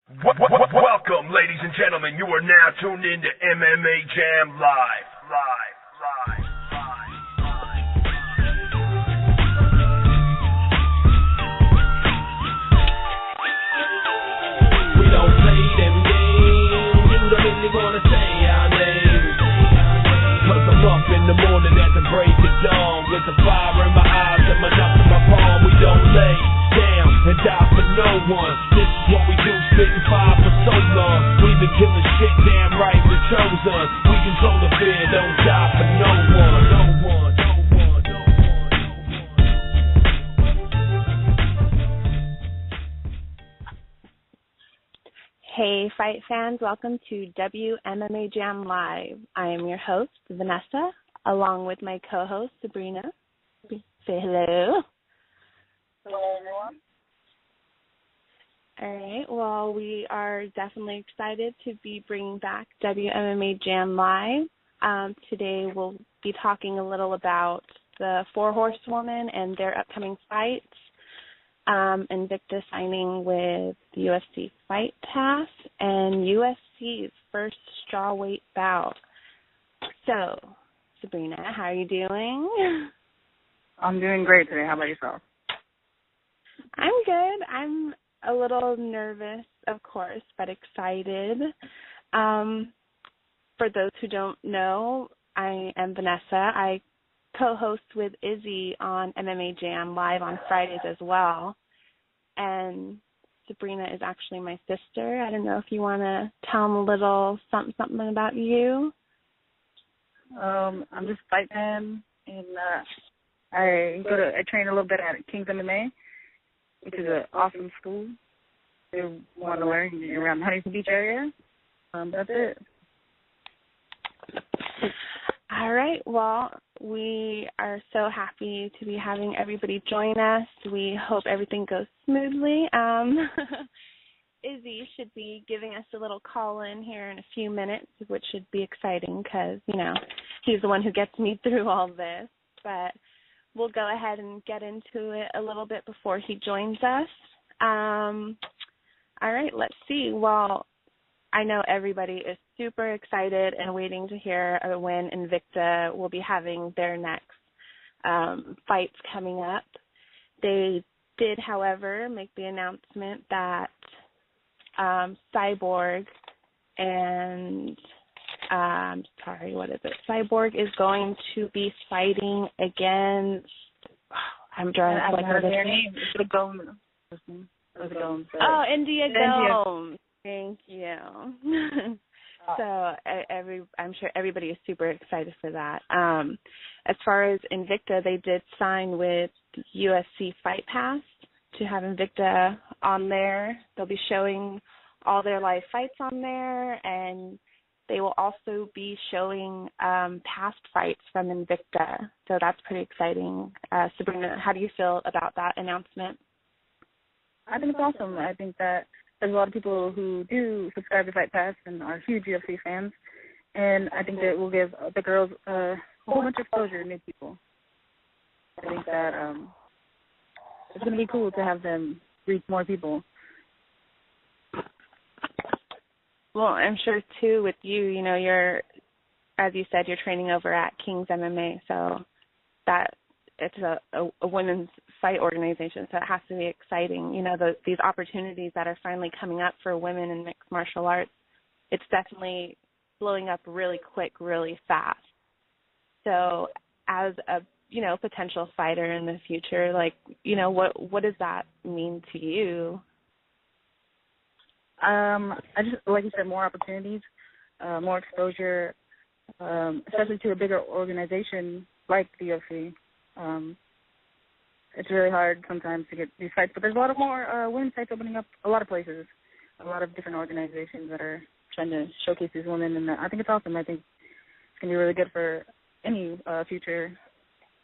Welcome, ladies and gentlemen. You are now tuned in to MMA Jam Live. We don't play them games. You don't really wanna say our names. Cause I'm up in the morning at the break of dawn, with the fire in my eyes and my nuts in my palm. We don't lay down and die for no one. This is what we do, spitting fire for so long. We've been killing shit, damn right, we chose us. We control the fear, don't die for no one. Hey, fight fans, welcome to WMMA Jam Live. I am your host, Vanessa, along with my co-host, Sabrina. Say hello. Hello, everyone. All right, well, we are definitely excited to be bringing back WMMA Jam Live. Today we'll be talking a little about the Four Horsewomen and their upcoming fights. Invicta signing with the UFC Fight Pass, and UFC's first strawweight bout. So, Sabrina, how are you doing? I'm doing great today. How about yourself? I'm good. I'm a little nervous, of course, but excited. For those who don't know, I am Vanessa. I co-host with Izzy on MMA Jam Live on Fridays as well. And Sabrina is actually my sister. I don't know if you want to tell them a little something about you. I'm just a fight fan, and I train a little bit at King's MMA, which is an awesome school. If you want to learn around the Huntington Beach area. That's it. All right. Well, we are so happy to be having everybody join us. We hope everything goes smoothly. Izzy should be giving us a little call-in here in a few minutes, which should be exciting because, he's the one who gets me through all this. But we'll go ahead and get into it a little bit before he joins us. All right, let's see. Well, I know everybody is super excited and waiting to hear when Invicta will be having their next fights coming up. They did, however, make the announcement that Cyborg and Cyborg is going to be fighting against. I'm drawing a blank on their name. It's the Gomes. India Gomes. Thank you. So I'm sure everybody is super excited for that. As far as Invicta, they did sign with UFC Fight Pass to have Invicta on there. They'll be showing all their live fights on there, and they will also be showing past fights from Invicta. So that's pretty exciting. Sabrina, how do you feel about that announcement? I think it's awesome. I think that there's a lot of people who do subscribe to Fight Pass and are huge UFC fans, and I think that will give the girls a whole bunch of exposure to new people. I think that it's going to be cool to have them reach more people. Well, I'm sure, too, with you, you're, as you said, you're training over at King's MMA, so that it's a women's fight organization, so it has to be exciting. These opportunities that are finally coming up for women in mixed martial arts, it's definitely blowing up really quick, really fast. So as a, potential fighter in the future, what does that mean to you? I just, like you said, more opportunities, more exposure, especially to a bigger organization like the UFC. It's really hard sometimes to get these fights, but there's a lot of more women's fights opening up a lot of places, a lot of different organizations that are trying to showcase these women, and I think it's awesome. I think it's going to be really good for any future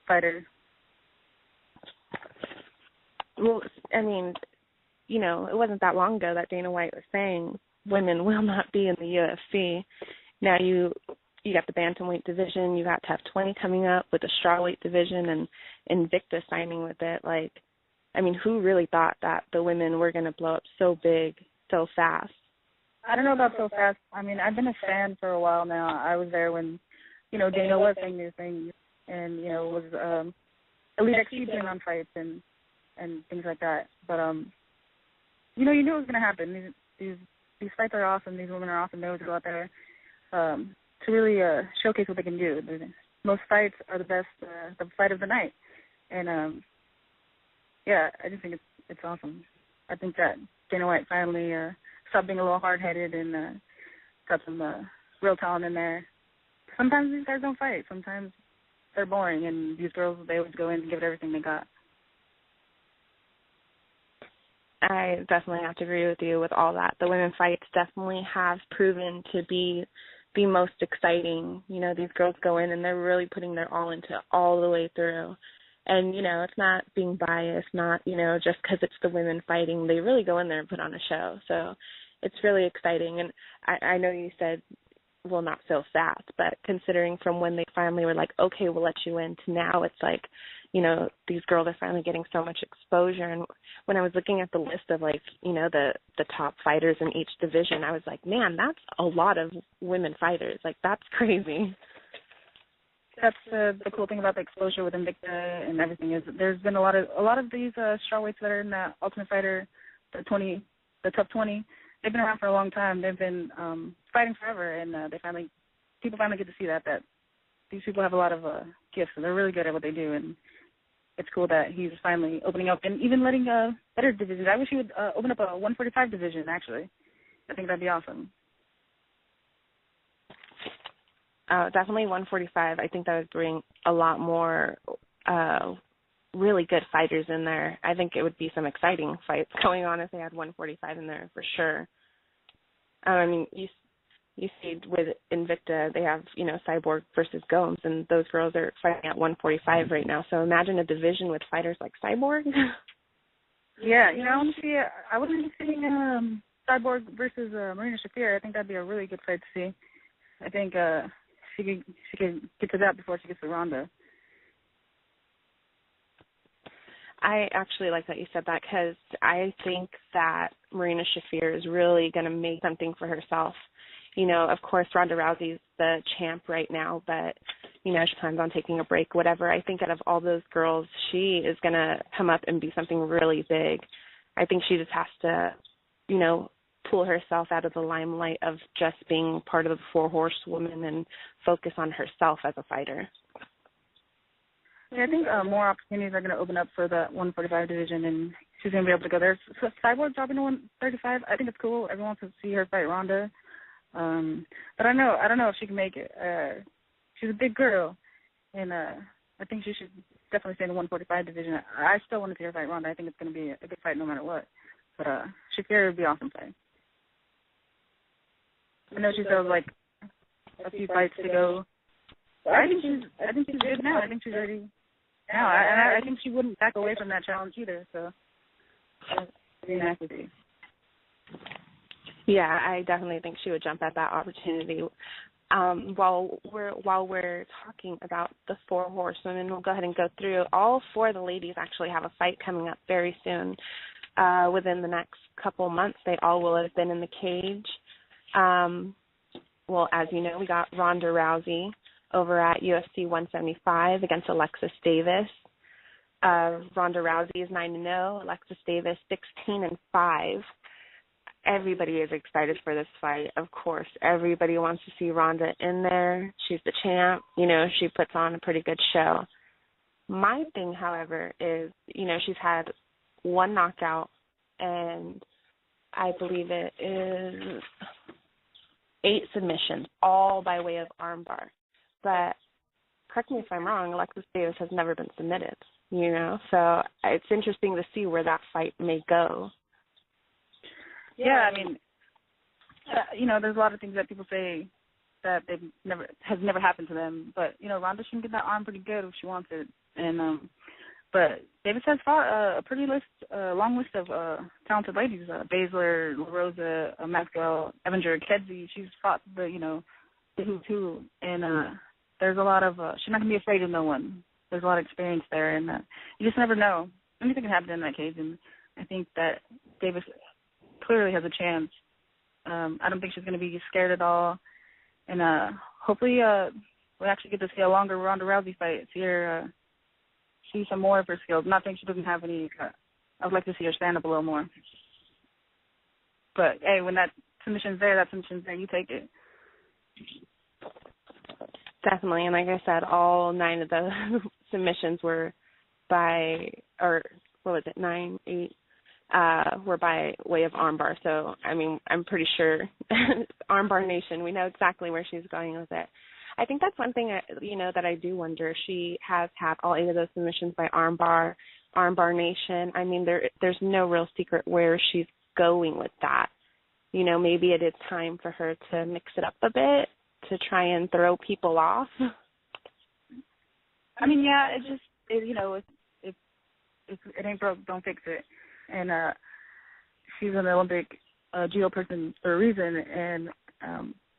fighter. Well, I mean, it wasn't that long ago that Dana White was saying women will not be in the UFC. Now you got the bantamweight division, you got TUF 20 coming up with the strawweight division, and Invicta signing with it. Who really thought that the women were going to blow up so big so fast? I don't know about so fast. I mean, I've been a fan for a while now. I was there when, Dana was saying new things and, was Elite XC putting on fights and things like that. But, you knew it was going to happen. These fights are awesome. These women are awesome. They always go out there to really showcase what they can do. Most fights are the best, the fight of the night. And, I just think it's awesome. I think that Dana White finally stopped being a little hard-headed and got some real talent in there. Sometimes these guys don't fight. Sometimes they're boring, and these girls, they always go in and give it everything they got. I definitely have to agree with you with all that. The women fights definitely have proven to be the most exciting. These girls go in and they're really putting their all into all the way through. And, it's not being biased, not, just because it's the women fighting. They really go in there and put on a show. So it's really exciting. And I know you said, well, not so fast, but considering from when they finally were like, okay, we'll let you in, to now it's like, these girls are finally getting so much exposure. And when I was looking at the list of, like, the top fighters in each division, I was like, man, that's a lot of women fighters. Like, that's crazy. That's the cool thing about the exposure with Invicta and everything is there's been a lot of these strawweights that are in the Ultimate Fighter, the top 20. They've been around for a long time. They've been fighting forever, and people finally get to see that these people have a lot of gifts, and they're really good at what they do. And it's cool that he's finally opening up and even letting better divisions. I wish he would open up a 145 division. Actually, I think that'd be awesome. Definitely 145. I think that would bring a lot more really good fighters in there. I think it would be some exciting fights going on if they had 145 in there for sure. I mean, you see with Invicta, they have, Cyborg versus Gomes, and those girls are fighting at 145 right now. So imagine a division with fighters like Cyborg. Yeah, I wouldn't be seeing Cyborg versus Marina Shafir. I think that'd be a really good fight to see. I think she could get to that before she gets to Ronda. I actually like that you said that, because I think that Marina Shafir is really going to make something for herself. Of course, Ronda Rousey's the champ right now, but, she plans on taking a break, whatever. I think out of all those girls, she is going to come up and be something really big. I think she just has to, pull herself out of the limelight of just being part of the four horsewomen and focus on herself as a fighter. Yeah, I think more opportunities are going to open up for the 145 division, and she's going to be able to go there. So Cyborg dropping to 135, I think it's cool. Everyone wants to see her fight Ronda. But I don't know if she can make it. She's a big girl, and I think she should definitely stay in the 145 division. I still want to see her fight Ronda. I think it's going to be a good fight no matter what. But Shafir would be awesome fight. I know she still has like a few fights to go. I think she's good now. I think she's ready now. I think she wouldn't back away from that challenge either. So that's very nice to see. Yeah, I definitely think she would jump at that opportunity. While we're talking about the four horsewomen, we'll go ahead and go through. All four of the ladies actually have a fight coming up very soon. Within the next couple months, they all will have been in the cage. Well, as you know, we got Ronda Rousey over at UFC 175 against Alexis Davis. Ronda Rousey is 9-0, Alexis Davis 16-5. Everybody is excited for this fight, of course. Everybody wants to see Ronda in there. She's the champ. She puts on a pretty good show. My thing, however, is, she's had one knockout, and I believe it is 8 submissions, all by way of armbar. But correct me if I'm wrong, Alexis Davis has never been submitted, So it's interesting to see where that fight may go. Yeah, I mean, there's a lot of things that people say that has never happened to them. But, Ronda can get that arm pretty good if she wants it. And but Davis has fought a pretty long list of talented ladies. Baszler, La Rosa, Maxwell, Evander, Kedzie. She's fought the who's who. And there's a lot of, she's not going to be afraid of no one. There's a lot of experience there. And you just never know. Anything can happen in that cage. And I think that Davis clearly has a chance. I don't think she's going to be scared at all. And hopefully we'll actually get to see a longer Ronda Rousey fight, see some more of her skills. Not saying she doesn't have any. I would like to see her stand up a little more. But, hey, when that submission's there, you take it. Definitely. And like I said, all 9 of the submissions were by, or what was it, 9, 8, were by way of armbar. So, I mean, I'm pretty sure armbar nation, we know exactly where she's going with it. I think that's one thing, that I do wonder. She has had all 8 of those submissions by armbar nation. I mean, there's no real secret where she's going with that. Maybe it is time for her to mix it up a bit to try and throw people off. I mean, yeah, if it ain't broke, don't fix it. And she's an Olympic judo person for a reason, and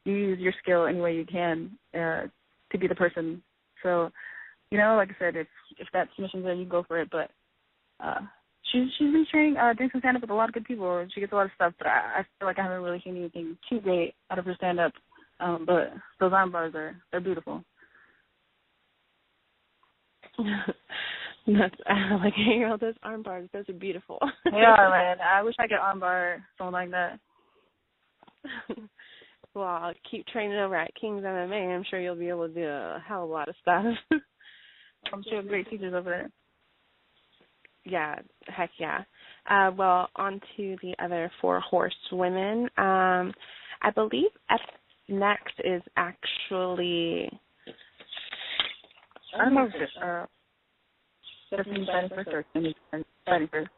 you use your skill any way you can to be the person. So, like I said, if that submission's there, you go for it. But she's been training, doing some stand-up with a lot of good people. She gets a lot of stuff, but I feel like I haven't really seen anything too great out of her stand-up. But those arm bars they're beautiful. I like hearing all those arm bars. Those are beautiful. Yeah, man. I wish I could arm bar something like that. Well, I'll keep training over at King's MMA. I'm sure you'll be able to do a hell of a lot of stuff. I'm sure great teachers over there. Yeah, heck yeah. Well, on to the other 4 horsewomen. I believe next is actually... I don't know if it's Jessamine fighting first or Cindy fighting first.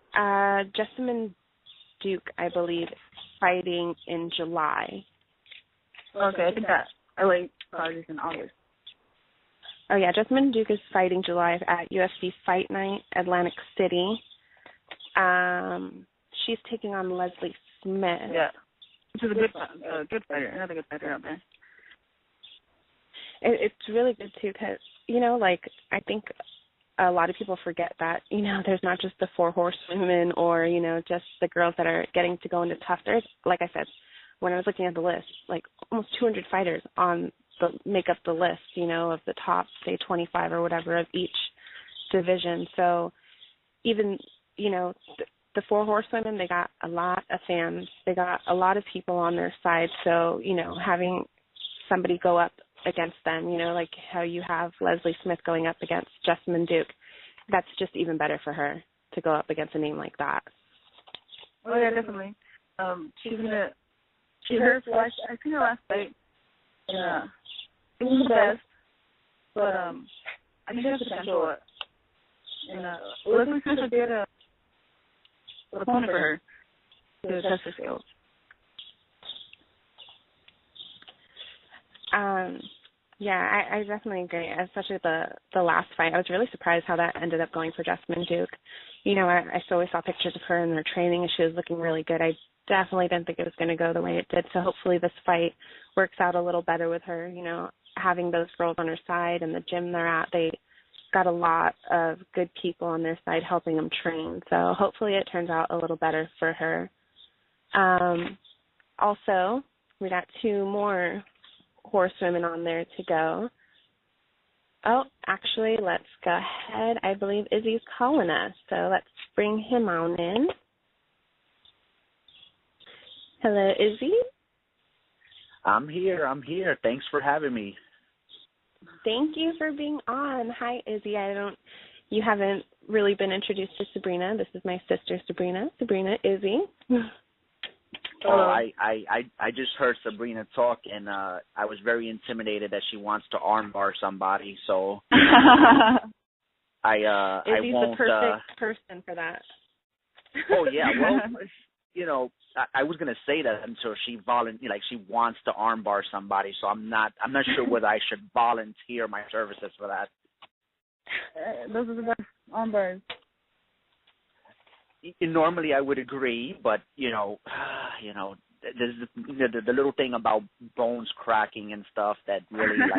Jessamine Duke, I believe, fighting in July. Okay, I think that LA card is in August. Oh, yeah, Jessamine Duke is fighting July at UFC Fight Night, Atlantic City. She's taking on Leslie Smith. Yeah, which is a good fighter, another good fighter out there. It's really good, too, because, I think a lot of people forget that, there's not just the 4 horsewomen or, just the girls that are getting to go into tough. There's, like I said, when I was looking at the list, almost 200 fighters make up the list, of the top, say, 25 or whatever of each division. So even, the 4 horsewomen, they got a lot of fans. They got a lot of people on their side. So, having somebody go up against them, like how you have Leslie Smith going up against Jessamine Duke, that's just even better for her to go up against a name like that. Oh, yeah, definitely. I've seen her last fight. Yeah. It was the best, but I think she has potential. And Leslie Smith would be an opponent for her to test her skills. Yeah, I definitely agree, especially the last fight. I was really surprised how that ended up going for Jessamine Duke. I always saw pictures of her in her training, and she was looking really good. I definitely didn't think it was going to go the way it did, so hopefully this fight works out a little better with her. Having those girls on her side and the gym they're at, they got a lot of good people on their side helping them train, so hopefully it turns out a little better for her. Also, we got 2 more horsewomen on there to go. Oh, actually, let's go ahead. I believe Izzy's calling us, so let's bring him on in. Hello, Izzy. I'm here. Thanks for having me. Thank you for being on. Hi, Izzy. You haven't really been introduced to Sabrina. This is my sister, Sabrina. Sabrina, Izzy. Oh, I just heard Sabrina talk, and I was very intimidated that she wants to armbar somebody. So I Izzy's won't. The perfect person for that. Oh yeah, well, I was gonna say that until she she wants to armbar somebody. So I'm not sure whether I should volunteer my services for that. Those are the best armbars. Normally I would agree, but there's the little thing about bones cracking and stuff that really I'm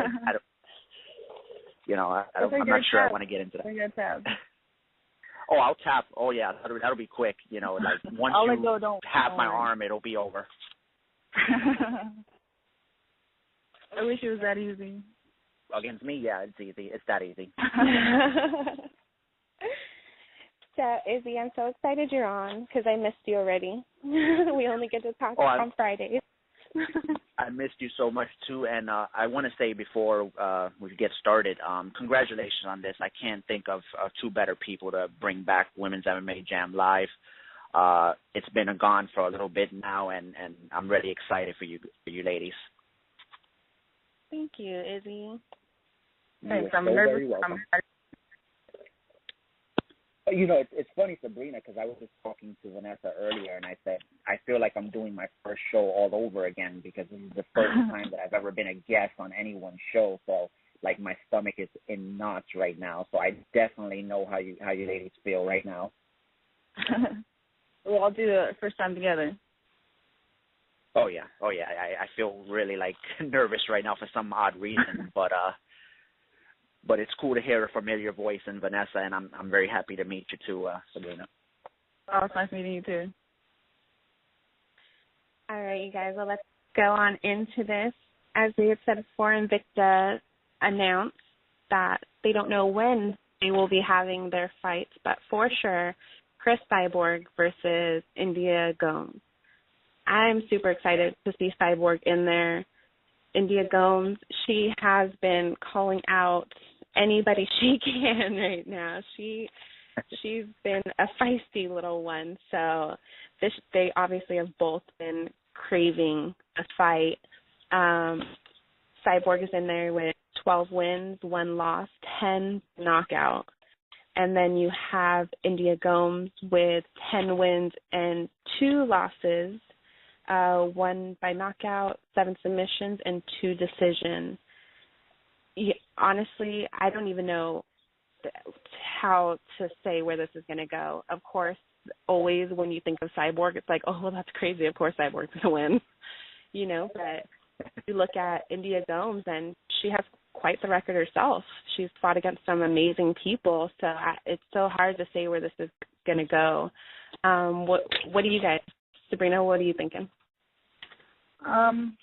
not sure I want to get into that. Oh, I'll tap. Oh, yeah, that'll be quick. You know, like once I'll you let go, don't tap my worry. arm, it'll be over. I wish it was that easy. Against me, yeah, it's easy. It's that easy. So, Izzy, I'm so excited you're on because I missed you already. We only get to talk on Fridays. I missed you so much, too, and I want to say before we get started, congratulations on this. I can't think of two better people to bring back Women's MMA Jam live. It's been gone for a little bit now, and I'm really excited for you ladies. Thank you, Izzy. Thanks. You're I'm so nervous. very welcome. You know, it's funny, Sabrina, because I was just talking to Vanessa earlier, and I said, I feel like I'm doing my first show all over again because this is the first time that I've ever been a guest on anyone's show. So, like, my stomach is in knots right now. So I definitely know how you ladies feel right now. We'll all do the first time together. Oh, yeah. I feel really, like, nervous right now for some odd reason, but it's cool to hear a familiar voice in Vanessa, and I'm very happy to meet you too, Sabrina. Oh, it's nice meeting you too. All right, you guys, well, let's go on into this. As we had said before, Invicta announced that they don't know when they will be having their fights, but for sure, Chris Cyborg versus India Gomes. I'm super excited to see Cyborg in there. India Gomes, she has been calling out anybody she can right now. She's been a feisty little one. So they obviously have both been craving a fight. Cyborg is in there with 12 wins, 1 loss, 10 knockout. And then you have India Gomes with 10 wins and 2 losses, 1 by knockout, 7 submissions, and 2 decisions. Honestly, I don't even know how to say where this is going to go. Of course, always when you think of Cyborg, it's like, oh, well, that's crazy. Of course Cyborg's going to win, you know. But you look at India Gomes, and she has quite the record herself. She's fought against some amazing people, so it's so hard to say where this is going to go. What do you guys, Sabrina, what are you thinking? I'm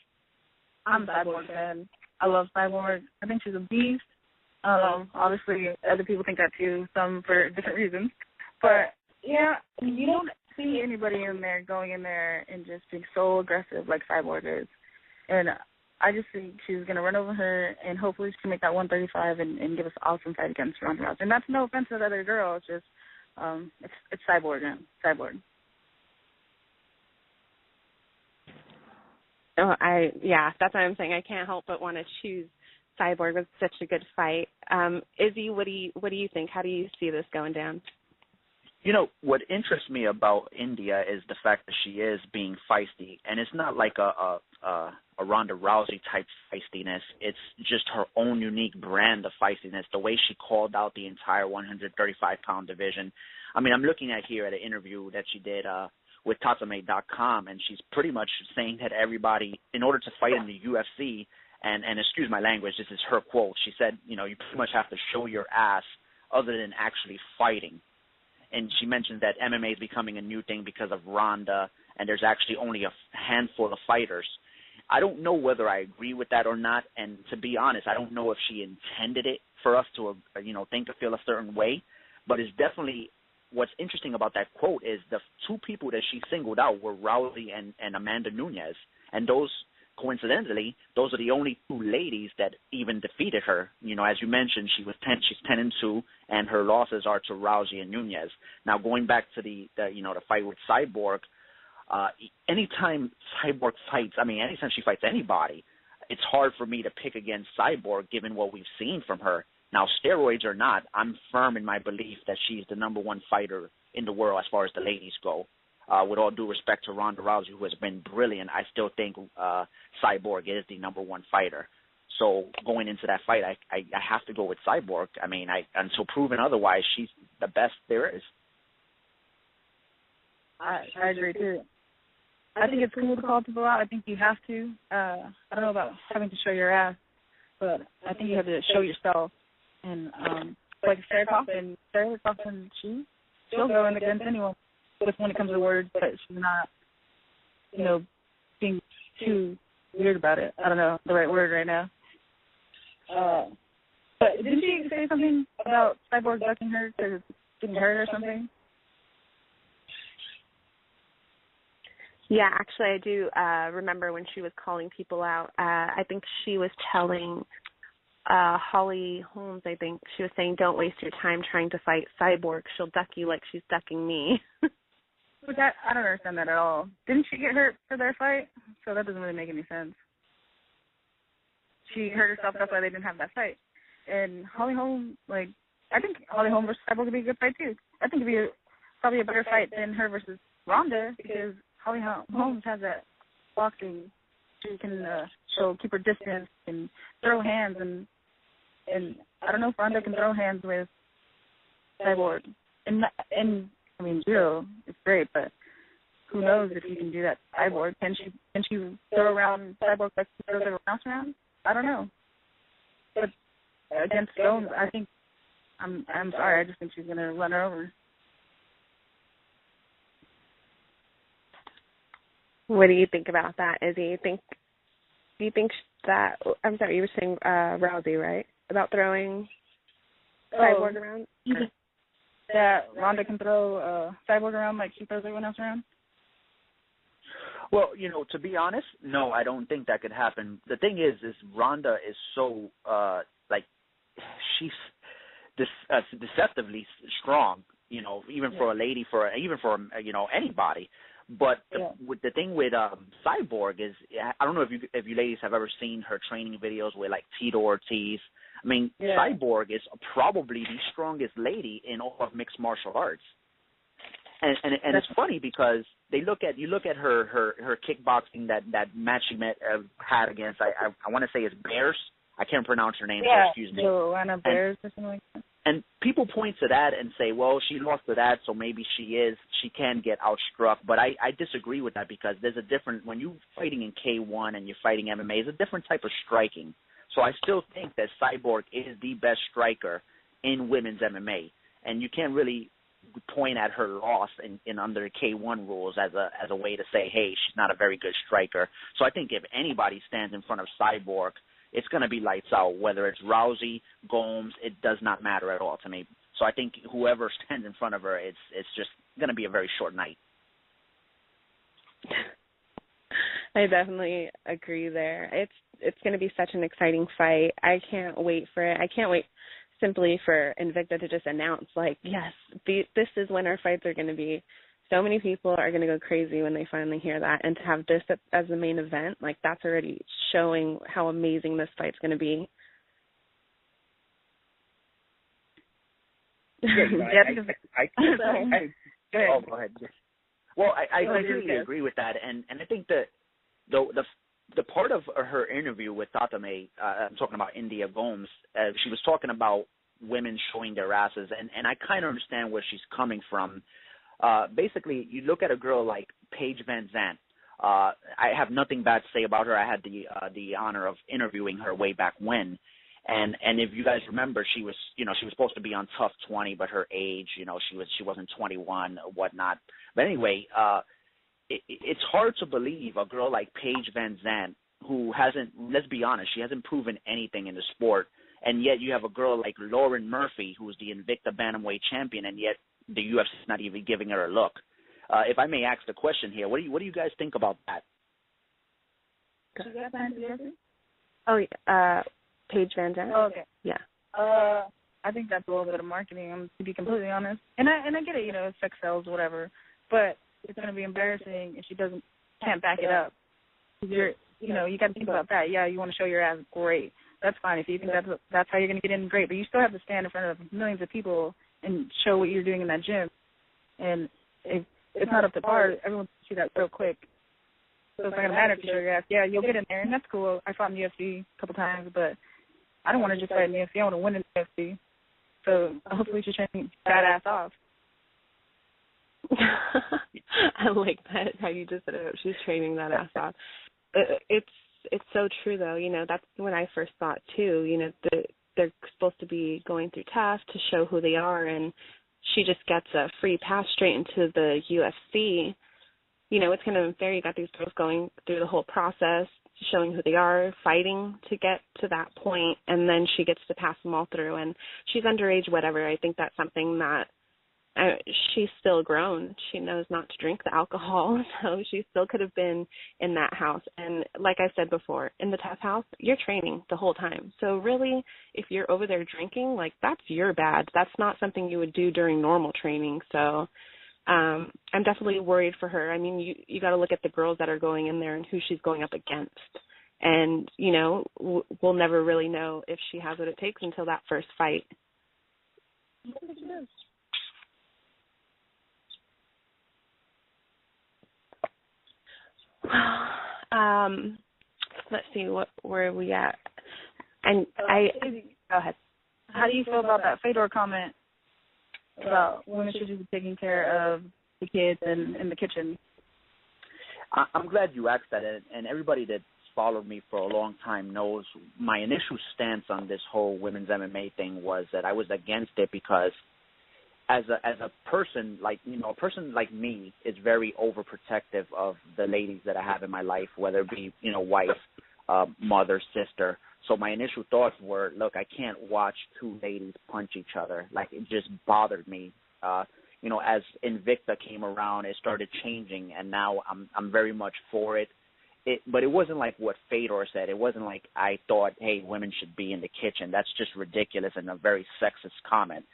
a Cyborg fan. I love Cyborg. I think she's a beast. Obviously, other people think that too, some for different reasons. But, yeah, you don't see anybody in there going in there and just being so aggressive like Cyborg is. And I just think she's going to run over her, and hopefully she can make that 135 and give us an awesome fight against Ronda Rousey. And that's no offense to the other girl. It's just it's Cyborg, man. Cyborg. Oh, that's what I'm saying. I can't help but want to choose Cyborg. It was such a good fight. Izzy, what do you think? How do you see this going down? You know, what interests me about India is the fact that she is being feisty, and it's not like a Ronda Rousey type feistiness. It's just her own unique brand of feistiness, the way she called out the entire 135-pound division. I mean, I'm looking at here at an interview that she did with Tatsame.com, and she's pretty much saying that everybody, in order to fight in the UFC, and excuse my language, this is her quote, she said, you know, you pretty much have to show your ass other than actually fighting. And she mentioned that MMA is becoming a new thing because of Ronda, and there's actually only a handful of fighters. I don't know whether I agree with that or not, and to be honest, I don't know if she intended it for us to, think or feel a certain way, but it's definitely what's interesting about that quote is the 2 people that she singled out were Rousey and Amanda Nunes, and those, coincidentally, those are the only 2 ladies that even defeated her. You know, as you mentioned, she's 10-2, and her losses are to Rousey and Nunes. Now, going back to the fight with Cyborg, anytime Cyborg fights, anytime she fights anybody, it's hard for me to pick against Cyborg given what we've seen from her. Now, steroids or not, I'm firm in my belief that she's the number 1 fighter in the world as far as the ladies go. With all due respect to Ronda Rousey, who has been brilliant, I still think Cyborg is the number 1 fighter. So going into that fight, I have to go with Cyborg. Until proven otherwise, she's the best there is. I agree too. I think it's cool to call people out. I think you have to. I don't know about having to show your ass, but I think you have to show yourself. And like Sarah Kaufman, she'll go in against anyone when it comes to words, but she's not, being too weird about it. I don't know the right word right now. But didn't she say something about Cyborg ducking her because it's getting hurt or something? Yeah, actually, I do remember when she was calling people out. I think she was telling Holly Holmes, I think, she was saying, don't waste your time trying to fight Cyborg. She'll duck you like she's ducking me. But I don't understand that at all. Didn't she get hurt for their fight? So that doesn't really make any sense. She hurt herself, that's why they didn't have that fight. And Holly Holm, I think Holly Holm versus Cyborg would be a good fight, too. I think it'd be probably a better fight than her versus Ronda, because Holly Holmes has that boxing. She can keep her distance and throw hands, and I don't know if Ronda can throw hands with Cyborg. And I mean, Jill is great, but who knows if you can do that to Cyborg? Can she throw around Cyborg like she throws everyone else around? I don't know. But against Jones, I think I'm sorry, I just think she's gonna run her over. What do you think about that, Izzy? Do you think that, I'm sorry, you were saying Rousey, right? About throwing Cyborg around? That Ronda can throw Cyborg around like she throws everyone else around? Well, to be honest, no, I don't think that could happen. The thing is Ronda is so, she's deceptively strong, even for a lady, even for anybody. But the thing with Cyborg is, I don't know if you ladies have ever seen her training videos with Tito Ortiz. I mean, Cyborg is probably the strongest lady in all of mixed martial arts. And it's funny because you look at her kickboxing that match she had against I want to say it's Bears. I can't pronounce her name, so excuse me. Joanna Bears or something like that. And people point to that and say, well, she lost to that, so maybe she can get outstruck. But I disagree with that because there's a different, when you're fighting in K1 and you're fighting MMA, it's a different type of striking. So I still think that Cyborg is the best striker in women's MMA. And you can't really point at her loss in under K1 rules as a way to say, hey, she's not a very good striker. So I think if anybody stands in front of Cyborg, it's going to be lights out, whether it's Rousey, Gomes, it does not matter at all to me. So I think whoever stands in front of her, it's just going to be a very short night. I definitely agree there. It's going to be such an exciting fight. I can't wait for it. I can't wait simply for Invicta to just announce, yes, this is when our fights are going to be. So many people are going to go crazy when they finally hear that, and to have this as the main event, that's already showing how amazing this fight's going to be. Go ahead. Well, I completely agree with that, and I think that the part of her interview with Tatame, I'm talking about India Gomes, she was talking about women showing their asses, and I kind of understand where she's coming from. Basically, you look at a girl like Paige Van Zandt. I have nothing bad to say about her. I had the honor of interviewing her way back when, and if you guys remember, she was supposed to be on Tough 20, but her age, she wasn't 21 or whatnot. But anyway, it's hard to believe a girl like Paige Van Zandt, who hasn't, let's be honest, she hasn't proven anything in the sport, and yet you have a girl like Lauren Murphy, who's the Invicta Bantamweight champion, and yet the UFC is not even giving her a look. If I may ask the question here, what do you guys think about that? Oh, yeah. Paige Van Zandt? Oh, okay. Yeah. I think that's a little bit of marketing, to be completely honest. And I get it, sex sells, whatever. But it's going to be embarrassing if she can't back it up. You got to think about that. Yeah, you want to show your ass, great. That's fine. If you think that's how you're going to get in, great. But you still have to stand in front of millions of people and show what you're doing in that gym. And if it's not up to par, everyone can see that real quick. So it's not going to matter if you show your ass. Yeah, you'll get in there, and that's cool. I fought in the UFC a couple times, but I don't want to just fight in the UFC. I want to win in the UFC. So hopefully she's training that ass off. I like that, how you just said it. She's training that ass off. It's so true, though. That's when I first thought, too. They're supposed to be going through TAF to show who they are, and she just gets a free pass straight into the UFC, you know, it's kind of unfair. You got these girls going through the whole process, showing who they are, fighting to get to that point, and then she gets to pass them all through. And she's underage, whatever. I think that's something that she's still grown. She knows not to drink the alcohol, so she still could have been in that house. And like I said before, in the tough house, you're training the whole time. So really, if you're over there drinking, like, that's your bad. That's not something you would do during normal training. So I'm definitely worried for her. I mean, you got to look at the girls that are going in there and who she's going up against. And, you know, we'll never really know if she has what it takes until that first fight. I think she does. Let's see, where are we at? And go ahead. How do you feel about that Fedor comment about women should be taking care of the kids and in the kitchen? I'm glad you asked that, and everybody that's followed me for a long time knows my initial stance on this whole women's MMA thing was that I was against it because as a person, like, you know, a person like me is very overprotective of the ladies that I have in my life, whether it be, you know, wife, mother, sister. So my initial thoughts were, look, I can't watch two ladies punch each other. Like, it just bothered me. You know, as Invicta came around, it started changing, and now I'm very much for it. But it wasn't like what Fedor said. It wasn't like I thought, hey, women should be in the kitchen. That's just ridiculous and a very sexist comment.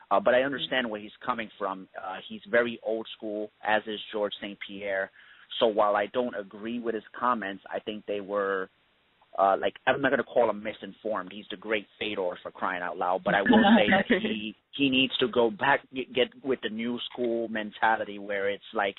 But I understand where he's coming from. He's very old school, as is George St. Pierre. So while I don't agree with his comments, I think they were, like, I'm not going to call him misinformed. He's the great Fedor, for crying out loud. But I will say that he needs to go back, get with the new school mentality where it's like,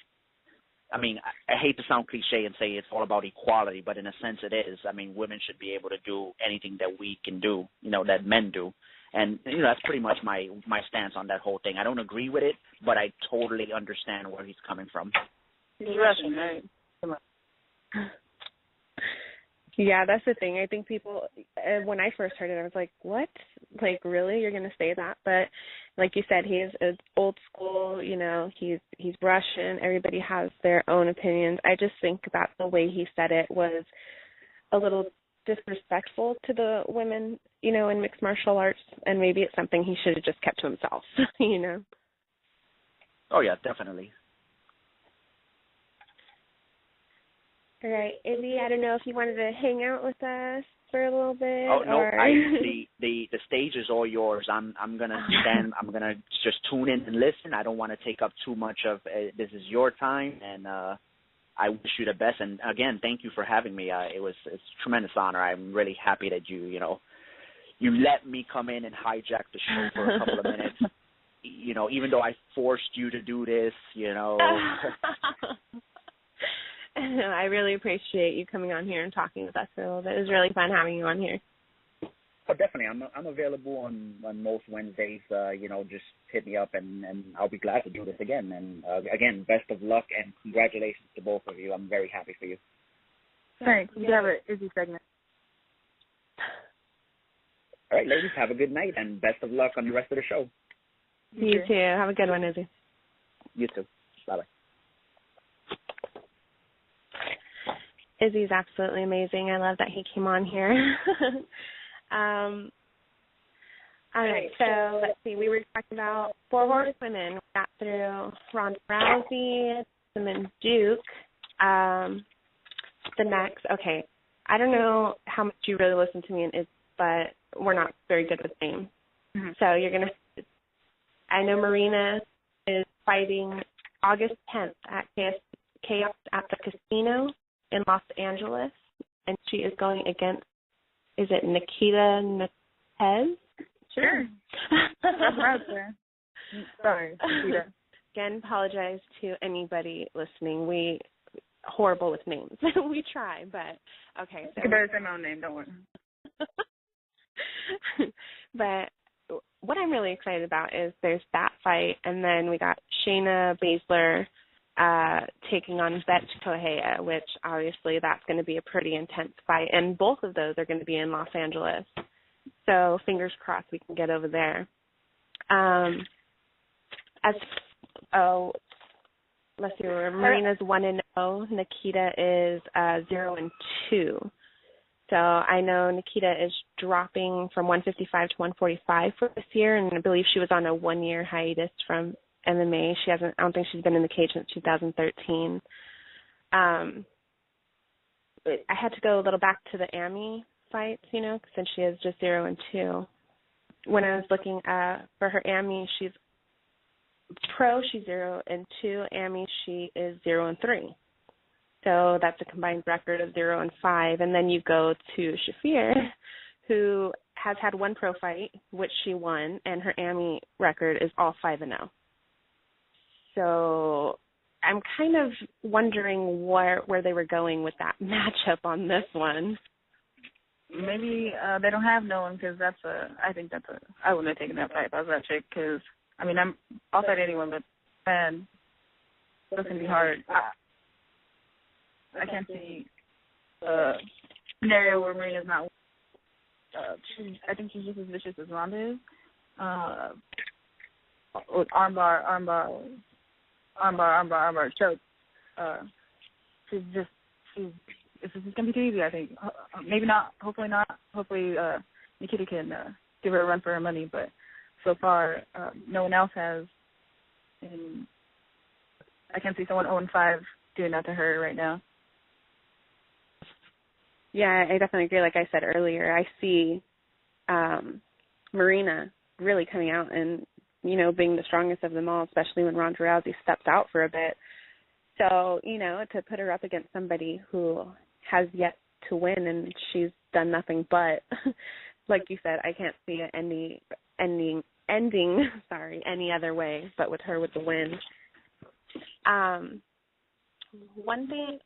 I mean, I hate to sound cliche and say it's all about equality, but in a sense it is. I mean, women should be able to do anything that we can do, you know, that men do. And, you know, that's pretty much my stance on that whole thing. I don't agree with it, but I totally understand where he's coming from. He's Russian, right? Come on. Yeah, that's the thing. I think people, when I first heard it, I was like, what? Like, really? You're going to say that? But like you said, he is old school, you know, he's Russian. Everybody has their own opinions. I just think that the way he said it was a little disrespectful to the women, you know, in mixed martial arts, and maybe it's something he should have just kept to himself, you know? Oh, yeah, definitely. All right, Izzy, I don't know if you wanted to hang out with us for a little bit. Oh, no, or... the stage is all yours. I'm gonna stand. I'm gonna just tune in and listen. I don't want to take up too much of. This is your time, and I wish you the best. And again, thank you for having me. It's a tremendous honor. I'm really happy that you let me come in and hijack the show for a couple of minutes. You know, even though I forced you to do this, you know. I really appreciate you coming on here and talking with us for a little bit. It was really fun having you on here. Oh, definitely. I'm available on most Wednesdays. You know, just hit me up, and I'll be glad to do this again. And again, best of luck and congratulations to both of you. I'm very happy for you. Thanks. We have an Izzy segment. All right, ladies, have a good night, and best of luck on the rest of the show. You too. Have a good one, Izzy. You too. Bye-bye. Izzy's absolutely amazing. I love that he came on here. All right, so let's see. We were talking about 4 horsewomen. We got through Ronda Rousey, Simon Duke. The next, okay, I don't know how much you really listen to me in Izzy, but we're not very good with names. Mm-hmm. So you're going to, I know Marina is fighting August 10th at Chaos at the Casino in Los Angeles, and she is going against, is it Nikita Natez? Sure. That's right there. Sorry, Nikita. Again, apologize to anybody listening. We horrible with names. We try, but okay. So. You can better say my own name, don't worry. But what I'm really excited about is there's that fight, and then we got Shayna Baszler taking on Bethe Correia, which obviously that's going to be a pretty intense fight. And both of those are going to be in Los Angeles. So fingers crossed we can get over there. As oh, let's see, Marina's 1-0. Nikita is 0-2. So I know Nikita is dropping from 155 to 145 for this year, and I believe she was on a 1-year hiatus from MMA. I don't think she's been in the cage since 2013. I had to go a little back to the Amy fights, since she is just 0-2. When I was looking for her Amy, she's pro, she's 0-2. Amy, she is 0-3. So that's a combined record of 0-5. And then you go to Shafir, who has had one pro fight, which she won, and her Amy record is all 5-0. So I'm kind of wondering where they were going with that matchup on this one. Maybe they don't have no one, because I wouldn't have taken that fight if I was that chick, because, I'll fight anyone, but, man, that's going to be hard. I can't see a scenario where Marina's not. I think she's just as vicious as Ronda is. With armbar, choke. It's just gonna be too easy. I think. Maybe not. Hopefully not. Hopefully Nikita can give her a run for her money. But so far, no one else has. And I can't see someone 0-5 doing that to her right now. Yeah, I definitely agree. Like I said earlier, I see Marina really coming out and, being the strongest of them all, especially when Ronda Rousey stepped out for a bit. So, to put her up against somebody who has yet to win and she's done nothing but, like you said, I can't see it ending any other way but with her with the win. One thing.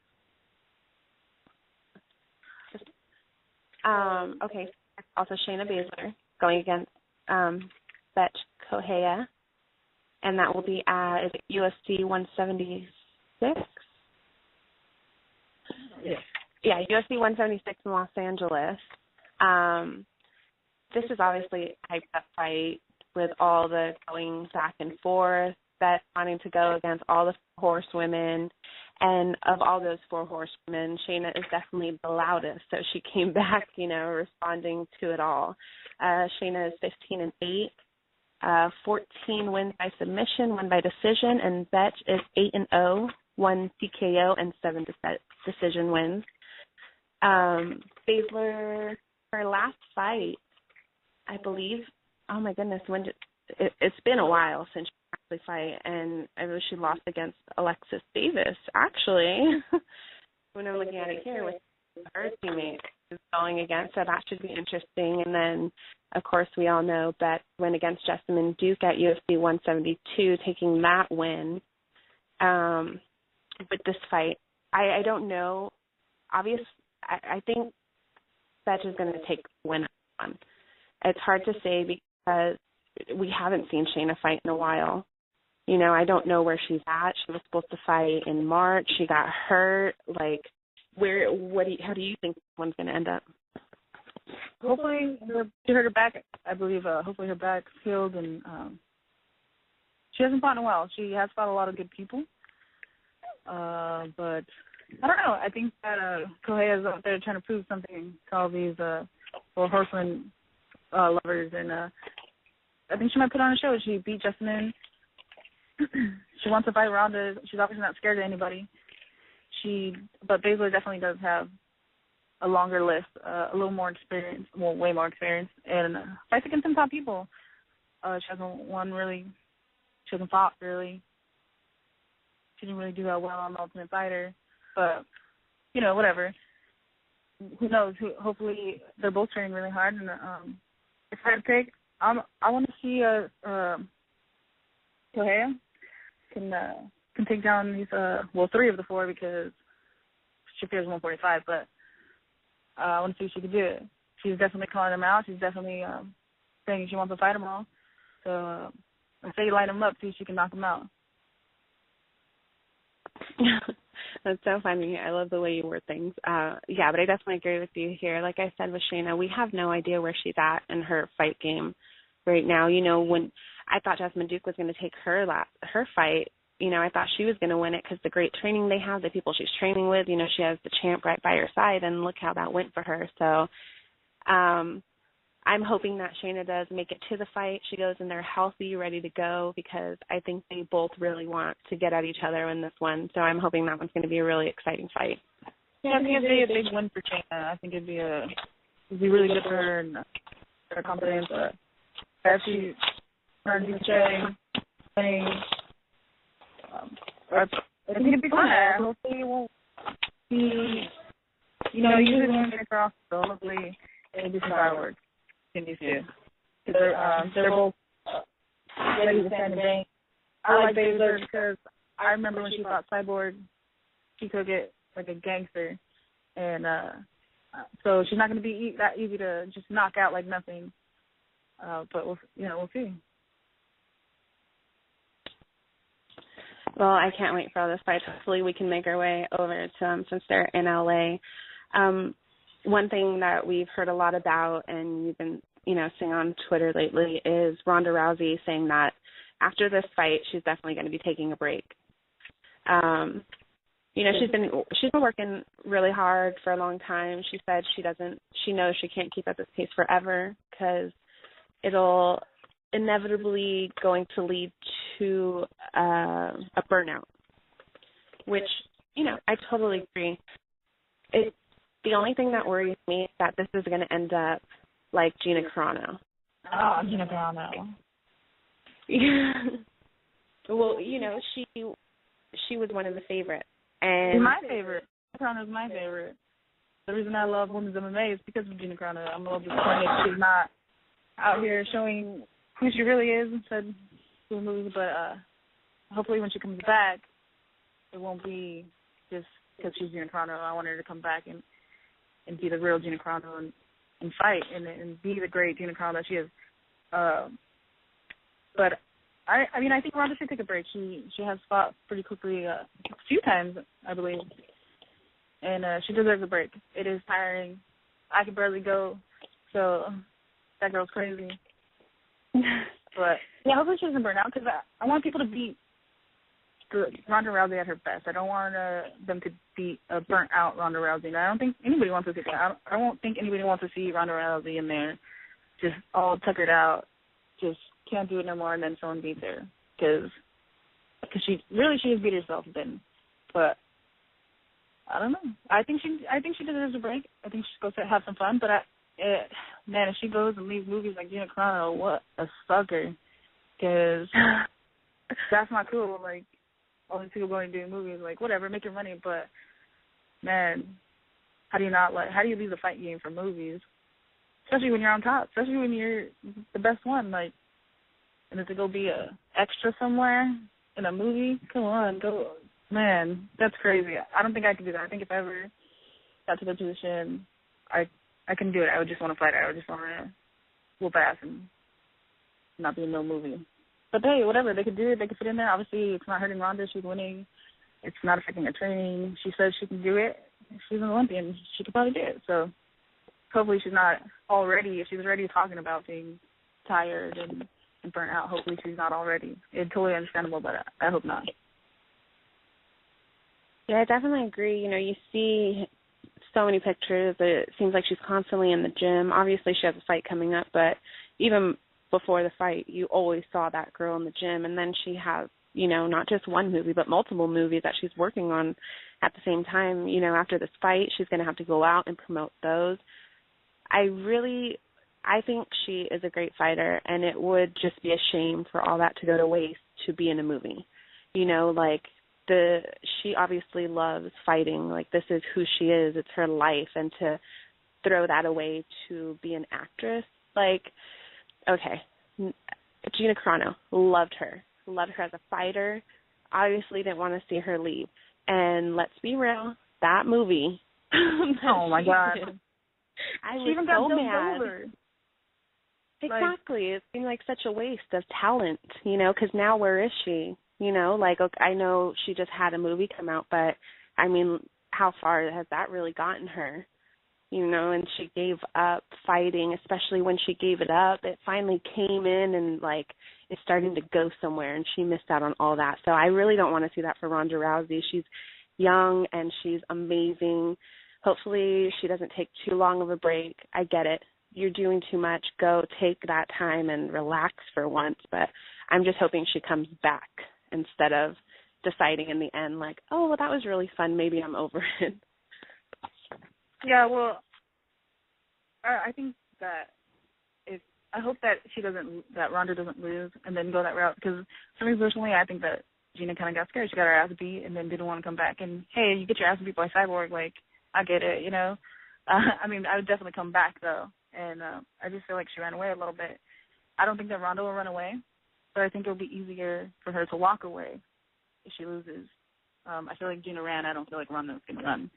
Okay. Also, Shayna Baszler going against Bet Kohea, and that will be at UFC 176. Yeah, UFC 176 in Los Angeles. This is obviously a hyped up fight with all the going back and forth. Bet wanting to go against all the horsewomen. And of all those 4 horsewomen, Shayna is definitely the loudest. So she came back, responding to it all. Shayna is 15-8, 14 wins by submission, 1 by decision, and Bet is 8-0, 1 TKO, and 7 decision wins. Baszler, her last fight, I believe, oh my goodness, it's been a while since she actually fight, and I believe she lost against Alexis Davis, actually, when I'm looking at it here with her teammate who's going against, so that should be interesting. And then, of course, we all know Bet went against Jessamine Duke at UFC 172, taking that win. With this fight, I don't know. Obviously, I think Bet is going to take the win on. It's hard to say because we haven't seen Shayna fight in a while. I don't know where she's at. She was supposed to fight in March. She got hurt. Like, how do you think this one's going to end up? Hopefully, she hurt her back. I believe. Hopefully, her back's healed, and she hasn't fought in a while. She has fought a lot of good people, but I don't know. I think that Kohea is out there trying to prove something to all these horsemen lovers, and I think she might put on a show. She beat Jessamine. She wants to fight Ronda. She's obviously not scared of anybody. But Baszler definitely does have a longer list, a little more experience, well, way more experience, and fights against some top people. She hasn't won really. She hasn't fought really. She didn't really do that well on The Ultimate Fighter, but whatever. Who knows? Hopefully, they're both training really hard, and if I had to pick, I want to see Kohea can take down these 3 of the 4 because Shafir's 145, but I want to see if she can do it. She's definitely calling them out. She's definitely saying she wants to fight them all. So let's say you light them up, see if she can knock them out. That's so funny. I love the way you word things. Yeah, but I definitely agree with you here. Like I said with Shayna, we have no idea where she's at in her fight game right now. When I thought Jasmine Duke was going to take her fight. You know, I thought she was going to win it because the great training they have, the people she's training with, you know, she has the champ right by her side, and look how that went for her. So I'm hoping that Shayna does make it to the fight. She goes in there healthy, ready to go, because I think they both really want to get at each other in this one. So I'm hoping that one's going to be a really exciting fight. Yeah, I think it'd be a big win for Shayna. I think it'd be really good for her and her confidence. As she learns to train, I think it'd be fun. Hopefully it won't be, you know, usually when they're across, so hopefully it'll be some fireworks. Because they're both ready to stand and bang. I like Baby Blur because I remember when she fought Cyborg, she took it like a gangster, and so she's not going to be that easy to just knock out like nothing. But we'll see. Well, I can't wait for all this fights. Hopefully we can make our way over to them since they're in LA. One thing that we've heard a lot about, and you've been, you know, seeing on Twitter lately, is Ronda Rousey saying that after this fight, she's definitely going to be taking a break. You know, she's been working really hard for a long time. She said she knows she can't keep at this pace forever because it'll inevitably going to lead to a burnout, which, you know, I totally agree. The only thing that worries me is that this is going to end up like Gina Carano. Oh, Gina Carano. Yeah. Well, you know, she was one of the favorites. And she's my favorite. Gina Carano's my favorite. The reason I love women's MMA is because of Gina Carano. I'm a little disappointed she's not out here showing who she really is instead of doing movies. But hopefully when she comes back, it won't be just because she's Gina Carano. I want her to come back and be the real Gina Carano and fight and be the great Gina Carano that she is. But I mean, I think Ronda should take a break. She has fought pretty quickly a few times, I believe, and she deserves a break. It is tiring. I can barely go, so that girl's crazy. But yeah, hopefully she doesn't burn out because I want people to beat Ronda Rousey at her best. I don't want them to beat a burnt out Ronda Rousey. And I don't think anybody wants to see that. I won't think anybody wants to see Ronda Rousey in there just all tuckered out, just can't do it no more, and then someone beats her because she has beat herself then. But I don't know. I think she deserves a break. I think she's supposed to have some fun. But man, if she goes and leaves movies like Gina Carano, what a sucker! Because that's not cool. Like, all these people going to do movies, like, whatever, make your money, but, man, how do you leave the fight game for movies? Especially when you're on top, especially when you're the best one, like, and to go be a extra somewhere in a movie, come on, go, man, that's crazy. I don't think I could do that. I think if I ever got to the position, I couldn't do it. I would just want to fight. I would just want to whoop ass and not be in no movie. But hey, whatever, they could do it. They could fit in there. Obviously, it's not hurting Ronda. She's winning. It's not affecting her training. She says she can do it. She's an Olympian. She could probably do it. So hopefully she's not already, if she's already talking about being tired and burnt out, hopefully she's not already. It's totally understandable, but I hope not. Yeah, I definitely agree. You know, you see so many pictures. It seems like she's constantly in the gym. Obviously she has a fight coming up, but even before the fight, you always saw that girl in the gym. And then she has, you know, not just one movie, but multiple movies that she's working on at the same time. You know, after this fight, she's going to have to go out and promote those. I think she is a great fighter, and it would just be a shame for all that to go to waste to be in a movie. You know, like, she obviously loves fighting. Like, this is who she is. It's her life. And to throw that away to be an actress, like, okay, Gina Carano, loved her as a fighter, obviously didn't want to see her leave. And let's be real, that movie. Oh, my God. I she was even so got mad. over. Exactly. It seemed like such a waste of talent, you know, because now where is she? You know, like, okay, I know she just had a movie come out, but, I mean, how far has that really gotten her? You know, and she gave up fighting, especially when she gave it up. It finally came in and, like, is starting to go somewhere, and she missed out on all that. So I really don't want to see that for Ronda Rousey. She's young, and she's amazing. Hopefully she doesn't take too long of a break. I get it. You're doing too much. Go take that time and relax for once. But I'm just hoping she comes back instead of deciding in the end, like, oh, well, that was really fun. Maybe I'm over it. Yeah, well, I think that I hope that that Ronda doesn't lose and then go that route, because for me personally, I think that Gina kind of got scared. She got her ass beat and then didn't want to come back. And, hey, you get your ass beat by Cyborg, like, I get it, you know. I mean, I would definitely come back, though. And I just feel like she ran away a little bit. I don't think that Ronda will run away, but I think it'll be easier for her to walk away if she loses. I feel like Gina ran. I don't feel like Ronda's going to run.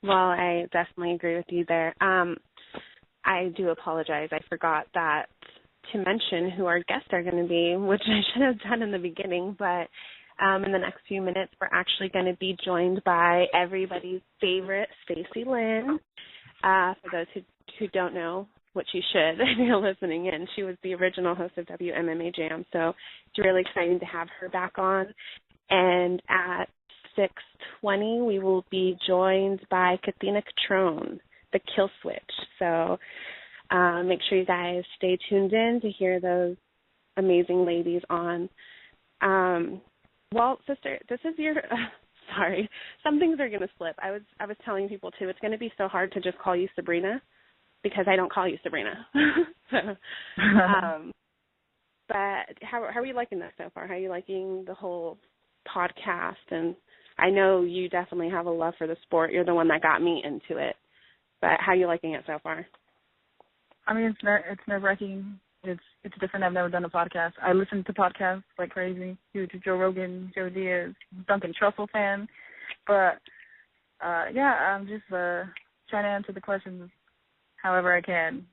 Well, I definitely agree with you there. I do apologize. I forgot that to mention who our guests are going to be, which I should have done in the beginning, but in the next few minutes, we're actually going to be joined by everybody's favorite, Stacey Lynn. For those who don't know, what you should if you're listening in, she was the original host of WMMA Jam, so it's really exciting to have her back on. And at 6:20, we will be joined by Kathina Catron, the Kill Switch. So make sure you guys stay tuned in to hear those amazing ladies on. Well, sister, this is your sorry. Some things are going to slip. I was telling people, too, it's going to be so hard to just call you Sabrina because I don't call you Sabrina. But how are you liking that so far? How are you liking the whole podcast? And I know you definitely have a love for the sport. You're the one that got me into it. But how are you liking it so far? I mean, it's nerve-wracking. It's different. I've never done a podcast. I listen to podcasts like crazy. Huge Joe Rogan, Joe Diaz, Duncan Trussell fan. But, yeah, I'm just trying to answer the questions however I can.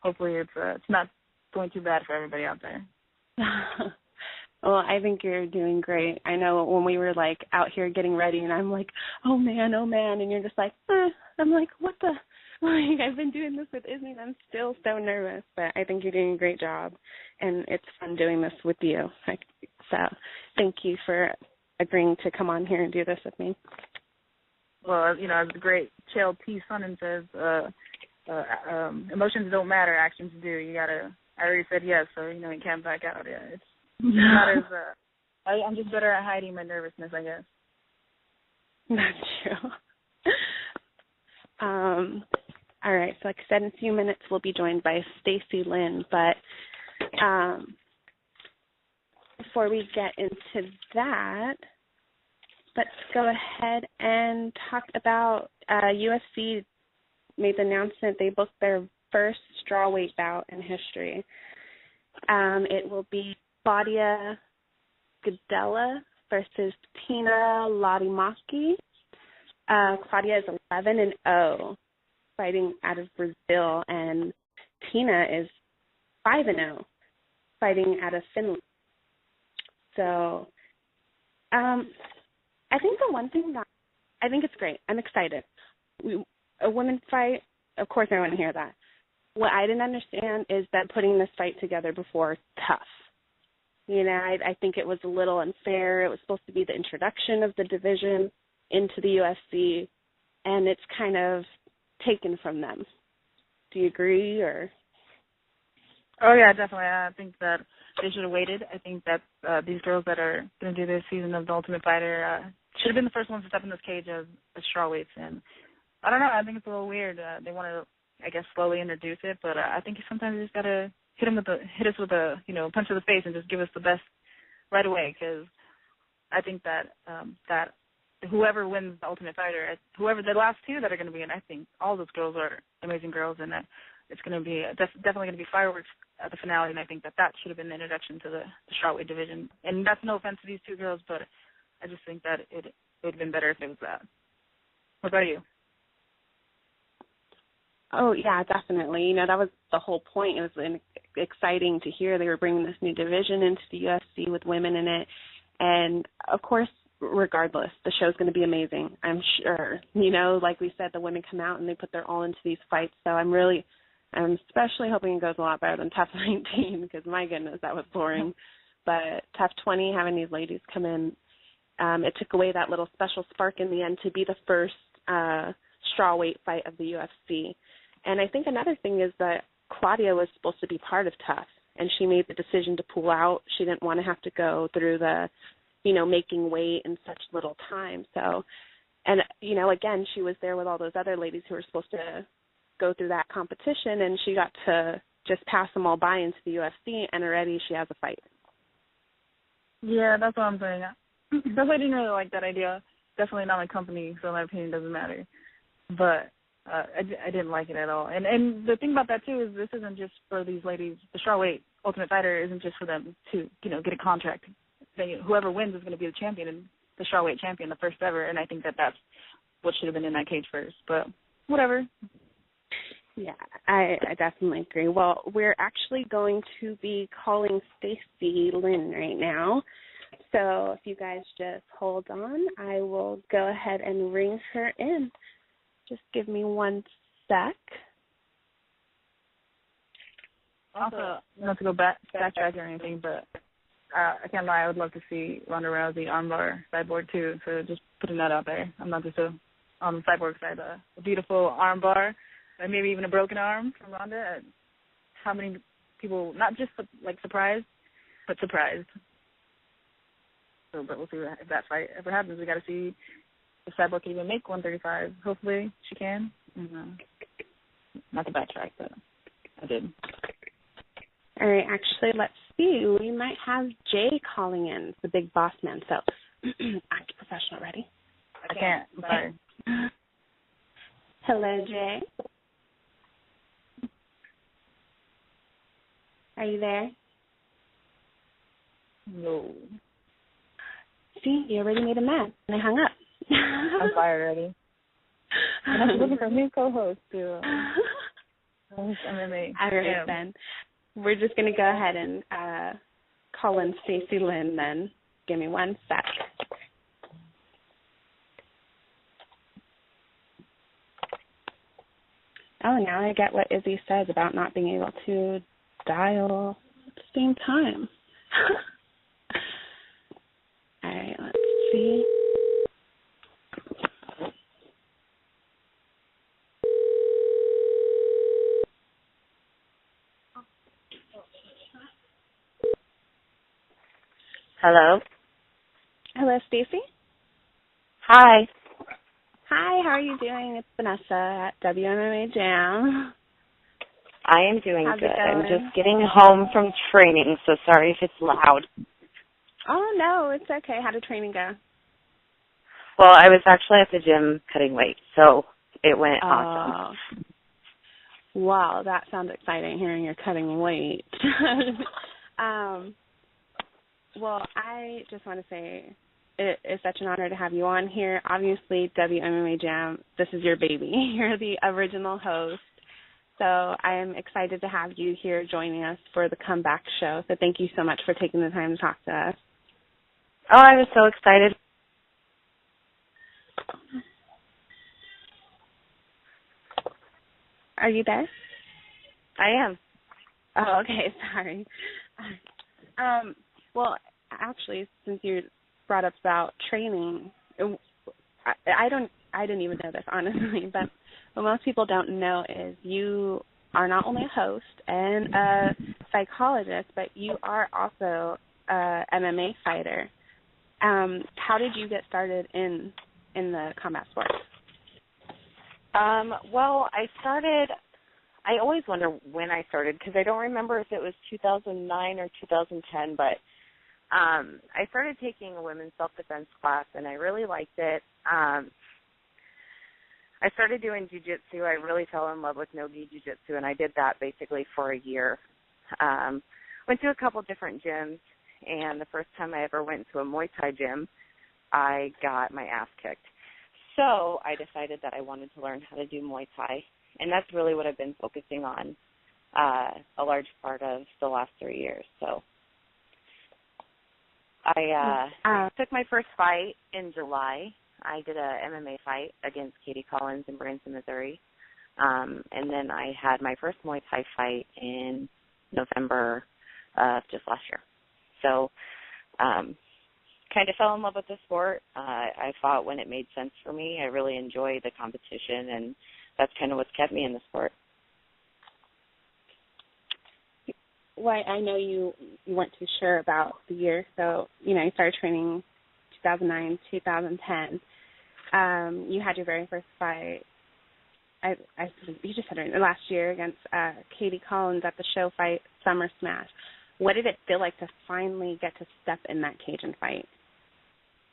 Hopefully it's not going too bad for everybody out there. Well, I think you're doing great. I know when we were, like, out here getting ready, and I'm like, oh, man, and you're just like, I'm like, what the? Like, I've been doing this with Izzy, and I'm still so nervous, but I think you're doing a great job, and it's fun doing this with you. So thank you for agreeing to come on here and do this with me. Well, you know, as the great Chael T. Sonnen says, emotions don't matter, actions do. I already said yes, so, you know, you can't back out. Yeah, it's not as, I'm just better at hiding my nervousness, I guess. That's true. All right, so like I said, in a few minutes we'll be joined by Stacey Lynn, but before we get into that, let's go ahead and talk about UFC made the announcement they booked their first strawweight bout in history. It will be Claudia Gadelha versus Tina Latimaki. Claudia is 11-0, fighting out of Brazil, and Tina is 5-0, fighting out of Finland. So, I think the one thing that I think it's great. I'm excited. A women's fight, of course, I want to hear that. What I didn't understand is that putting this fight together before tough. You know, I think it was a little unfair. It was supposed to be the introduction of the division into the UFC, and it's kind of taken from them. Do you agree? Or? Oh, yeah, definitely. I think that they should have waited. I think that these girls that are going to do this season of The Ultimate Fighter should have been the first ones to step in this cage as strawweights. And I don't know. I think it's a little weird. They want to, I guess, slowly introduce it, but I think sometimes you just got to hit us with a, punch to the face and just give us the best right away, because I think that that whoever wins The Ultimate Fighter, whoever the last two that are going to be in, I think all those girls are amazing girls, and that it's going to be definitely going to be fireworks at the finale, and I think that should have been the introduction to the strawweight division. And that's no offense to these two girls, but I just think that it would have been better if it was that. What about you? Oh, yeah, definitely. You know, that was the whole point. It was exciting to hear they were bringing this new division into the UFC with women in it. And, of course, regardless, the show's going to be amazing, I'm sure. You know, like we said, the women come out and they put their all into these fights. So I'm really I'm especially hoping it goes a lot better than Tough 19 because, my goodness, that was boring. But Tough 20, having these ladies come in, it took away that little special spark in the end to be the first strawweight fight of the UFC. And I think another thing is that Claudia was supposed to be part of Tough, and she made the decision to pull out. She didn't want to have to go through the, making weight in such little time. So, and, again, she was there with all those other ladies who were supposed to go through that competition, and she got to just pass them all by into the UFC, and already she has a fight. Yeah, that's what I'm saying. That's why I didn't really like that idea. Definitely not my company, so my opinion doesn't matter. But I didn't like it at all. And the thing about that, too, is this isn't just for these ladies. The strawweight Ultimate Fighter isn't just for them to, get a contract. Whoever wins is going to be the champion, and the strawweight champion, the first ever. And I think that that's what should have been in that cage first. But whatever. Yeah, I definitely agree. Well, we're actually going to be calling Stacey Lynn right now. So if you guys just hold on, I will go ahead and ring her in. Just give me 1 sec. Also, not to go backtrack or anything, but I can't lie, I would love to see Ronda Rousey armbar Cyborg too. So just putting that out there. I'm not just on the Cyborg side, a beautiful armbar, and maybe even a broken arm from Ronda. How many people, not just surprised, but surprised. So, but we'll see if that fight ever happens. We got to see if Cyborg can even make 135. Hopefully she can. Not to backtrack, but I did. All right, actually, let's see. We might have Jay calling in, the big boss man. So, act professional. Ready? I can't. I'm sorry. Hello, Jay. Are you there? No. See, you already made him mad, and I hung up. I'm fired already. I'm looking for a new co-host to host MMA. All right, then. We're just going to go ahead and call in Stacey Lynn, then. Give me 1 sec. Oh, now I get what Izzy says about not being able to dial at the same time. All right, let's see. Hello. Hello, Stacey. Hi. Hi, how are you doing? It's Vanessa at WMMA Jam. I am doing How's good. it going? I'm just getting home from training, so sorry if it's loud. Oh, no, it's okay. How did training go? Well, I was actually at the gym cutting weight, so it went awesome. Wow, that sounds exciting, hearing you're cutting weight. Well, I just want to say it is such an honor to have you on here. Obviously, WMMA Jam, this is your baby. You're the original host. So I am excited to have you here joining us for the comeback show. So thank you so much for taking the time to talk to us. Oh, I was so excited. Are you there? I am. Oh, okay. Sorry. Well, actually, since you brought up about training, I didn't even know this, honestly, but what most people don't know is you are not only a host and a psychologist, but you are also a MMA fighter. How did you get started in the combat sports? Well, I always wonder when I started because I don't remember if it was 2009 or 2010, but I started taking a women's self-defense class, and I really liked it. I started doing jiu-jitsu. I really fell in love with no-gi jiu-jitsu, and I did that basically for a year. Went to a couple different gyms, and the first time I ever went to a Muay Thai gym, I got my ass kicked. So I decided that I wanted to learn how to do Muay Thai, and that's really what I've been focusing on a large part of the last 3 years. So I took my first fight in July. I did a MMA fight against Katie Collins in Branson, Missouri. And then I had my first Muay Thai fight in November of just last year. So kind of fell in love with the sport. I fought when it made sense for me. I really enjoy the competition, and that's kind of what's kept me in the sport. Well, I know you weren't too sure about the year, so, you started training 2009, 2010. You had your very first fight, you just had it last year against Katie Collins at the show fight, Summer Smash. What did it feel like to finally get to step in that cage and fight?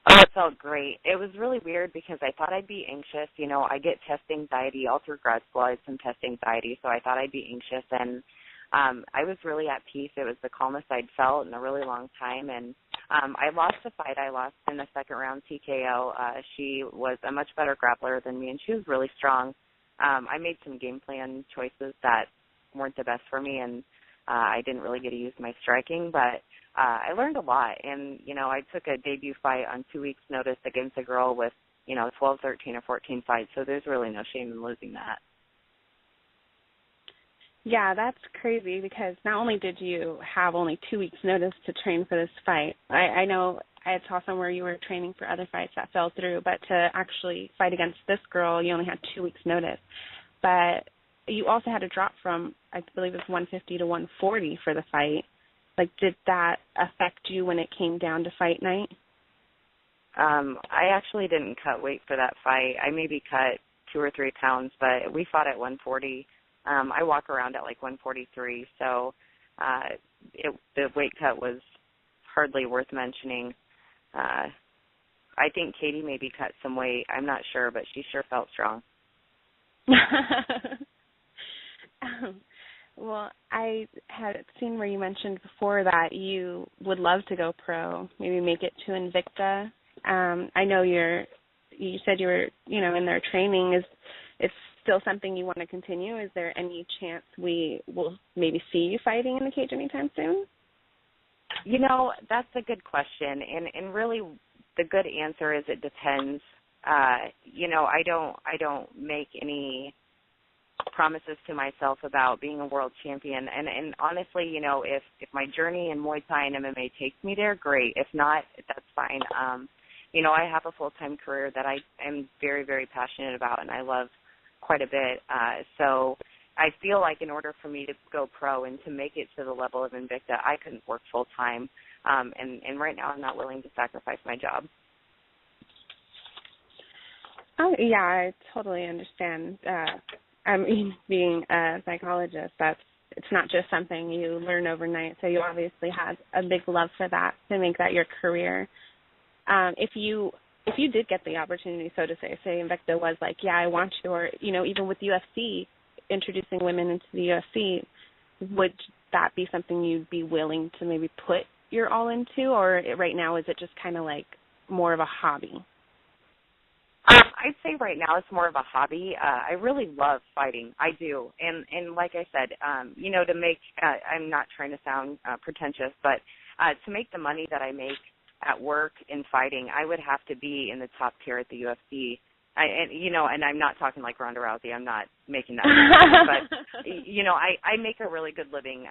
Oh, it felt great. It was really weird because I thought I'd be anxious. I get test anxiety all through grad school. I had some test anxiety, so I thought I'd be anxious. And I was really at peace. It was the calmest I'd felt in a really long time. And I lost the fight. I lost in the second round TKO. She was a much better grappler than me, and she was really strong. I made some game plan choices that weren't the best for me, and I didn't really get to use my striking, but I learned a lot. And, I took a debut fight on 2 weeks' notice against a girl with, 12, 13, or 14 fights, so there's really no shame in losing that. Yeah, that's crazy because not only did you have only 2 weeks' notice to train for this fight, I know I had saw somewhere you were training for other fights that fell through, but to actually fight against this girl, you only had 2 weeks' notice. But you also had to drop from, I believe it was 150 to 140 for the fight. Like, did that affect you when it came down to fight night? I actually didn't cut weight for that fight. I maybe cut 2 or 3 pounds, but we fought at 140. I walk around at like 143, so the weight cut was hardly worth mentioning. I think Katie maybe cut some weight. I'm not sure, but she sure felt strong. Well, I had seen where you mentioned before that you would love to go pro, maybe make it to Invicta. I know you said you were, in their training. It's still something you want to continue? Is there any chance we will maybe see you fighting in the cage anytime soon? That's a good question, and really the good answer is it depends. I don't make any promises to myself about being a world champion, and honestly, if my journey in Muay Thai and MMA takes me there, great. If not, that's fine. I have a full-time career that I am very, very passionate about, and I love quite a bit. So I feel like in order for me to go pro and to make it to the level of Invicta, I couldn't work full-time, and right now I'm not willing to sacrifice my job. Oh, yeah, I totally understand. Being a psychologist, it's not just something you learn overnight, so you obviously had a big love for that to make that your career. If you did get the opportunity, so to say Invicta was like, yeah, I want you, or, even with UFC, introducing women into the UFC, would that be something you'd be willing to maybe put your all into, or right now is it just kind of like more of a hobby? I'd say right now it's more of a hobby. I really love fighting. I do. And like I said, to make, I'm not trying to sound pretentious, but to make the money that I make at work in fighting, I would have to be in the top tier at the UFC. And I'm not talking like Ronda Rousey. I'm not making that but, I make a really good living,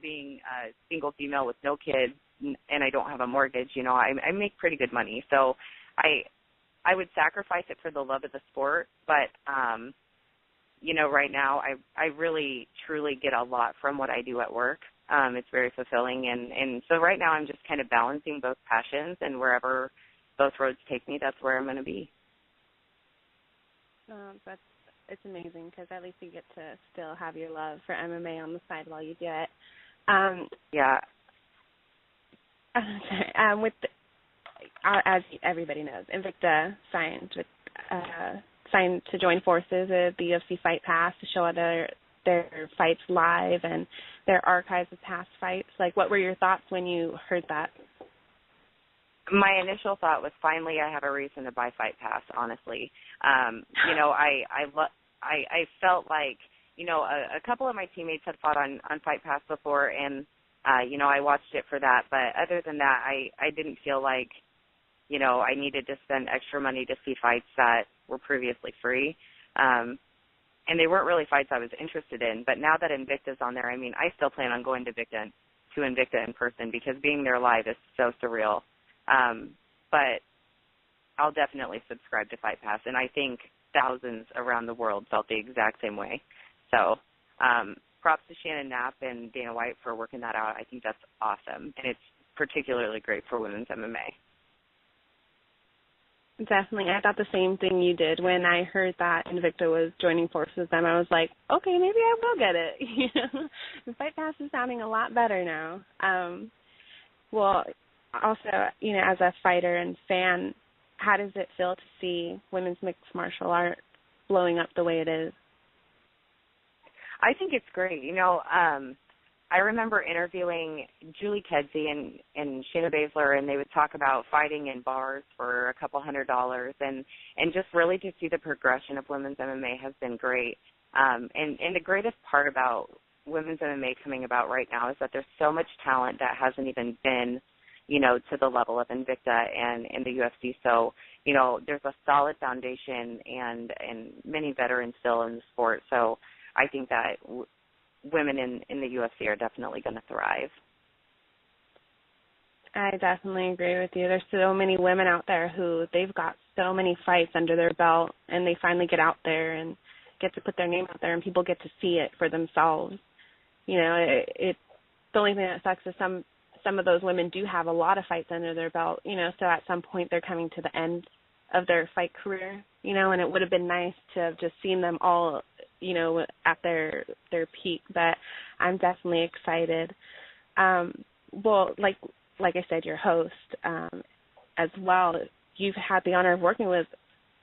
being a single female with no kids, and I don't have a mortgage, I make pretty good money. So I would sacrifice it for the love of the sport, but, right now I really, truly get a lot from what I do at work. It's very fulfilling, and so right now I'm just kind of balancing both passions, and wherever both roads take me, that's where I'm going to be. It's amazing because at least you get to still have your love for MMA on the side while you do it. Yeah. As everybody knows, Invicta signed to join forces at the UFC Fight Pass to show their fights live and their archives of past fights. Like, what were your thoughts when you heard that? My initial thought was, finally, I have a reason to buy Fight Pass. Honestly, I felt like a couple of my teammates had fought on Fight Pass before, and I watched it for that. But other than that, I didn't feel like I needed to spend extra money to see fights that were previously free. and they weren't really fights I was interested in. But now that Invicta's on there, I mean, I still plan on going to Invicta in person because being there live is so surreal. But I'll definitely subscribe to Fight Pass, and I think thousands around the world felt the exact same way. So props to Shannon Knapp and Dana White for working that out. I think that's awesome, and it's particularly great for women's MMA. Definitely. I thought the same thing you did. When I heard that Invicta was joining forces with them, I was like, okay, maybe I will get it. You know, the Fight Pass is sounding a lot better now. Well, also, you know, as a fighter and fan, how does it feel to see women's mixed martial art blowing up the way it is? I think it's great. You know, I remember interviewing Julie Kedzie and Shayna Baszler, and they would talk about fighting in bars for a couple $100, and just really to see the progression of women's MMA has been great. And the greatest part about women's MMA coming about right now is that there's so much talent that hasn't even been, you know, to the level of Invicta and in the UFC. So, you know, there's a solid foundation and many veterans still in the sport. So I think that women in the UFC are definitely going to thrive. I definitely agree with you. There's so many women out there who they've got so many fights under their belt, and they finally get out there and get to put their name out there, and people get to see it for themselves. You know, it's the only thing that sucks is some of those women do have a lot of fights under their belt, you know, so at some point they're coming to the end of their fight career, you know, and it would have been nice to have just seen them all, you know, at their peak. But I'm definitely excited. Well, like I said, your host as well, you've had the honor of working with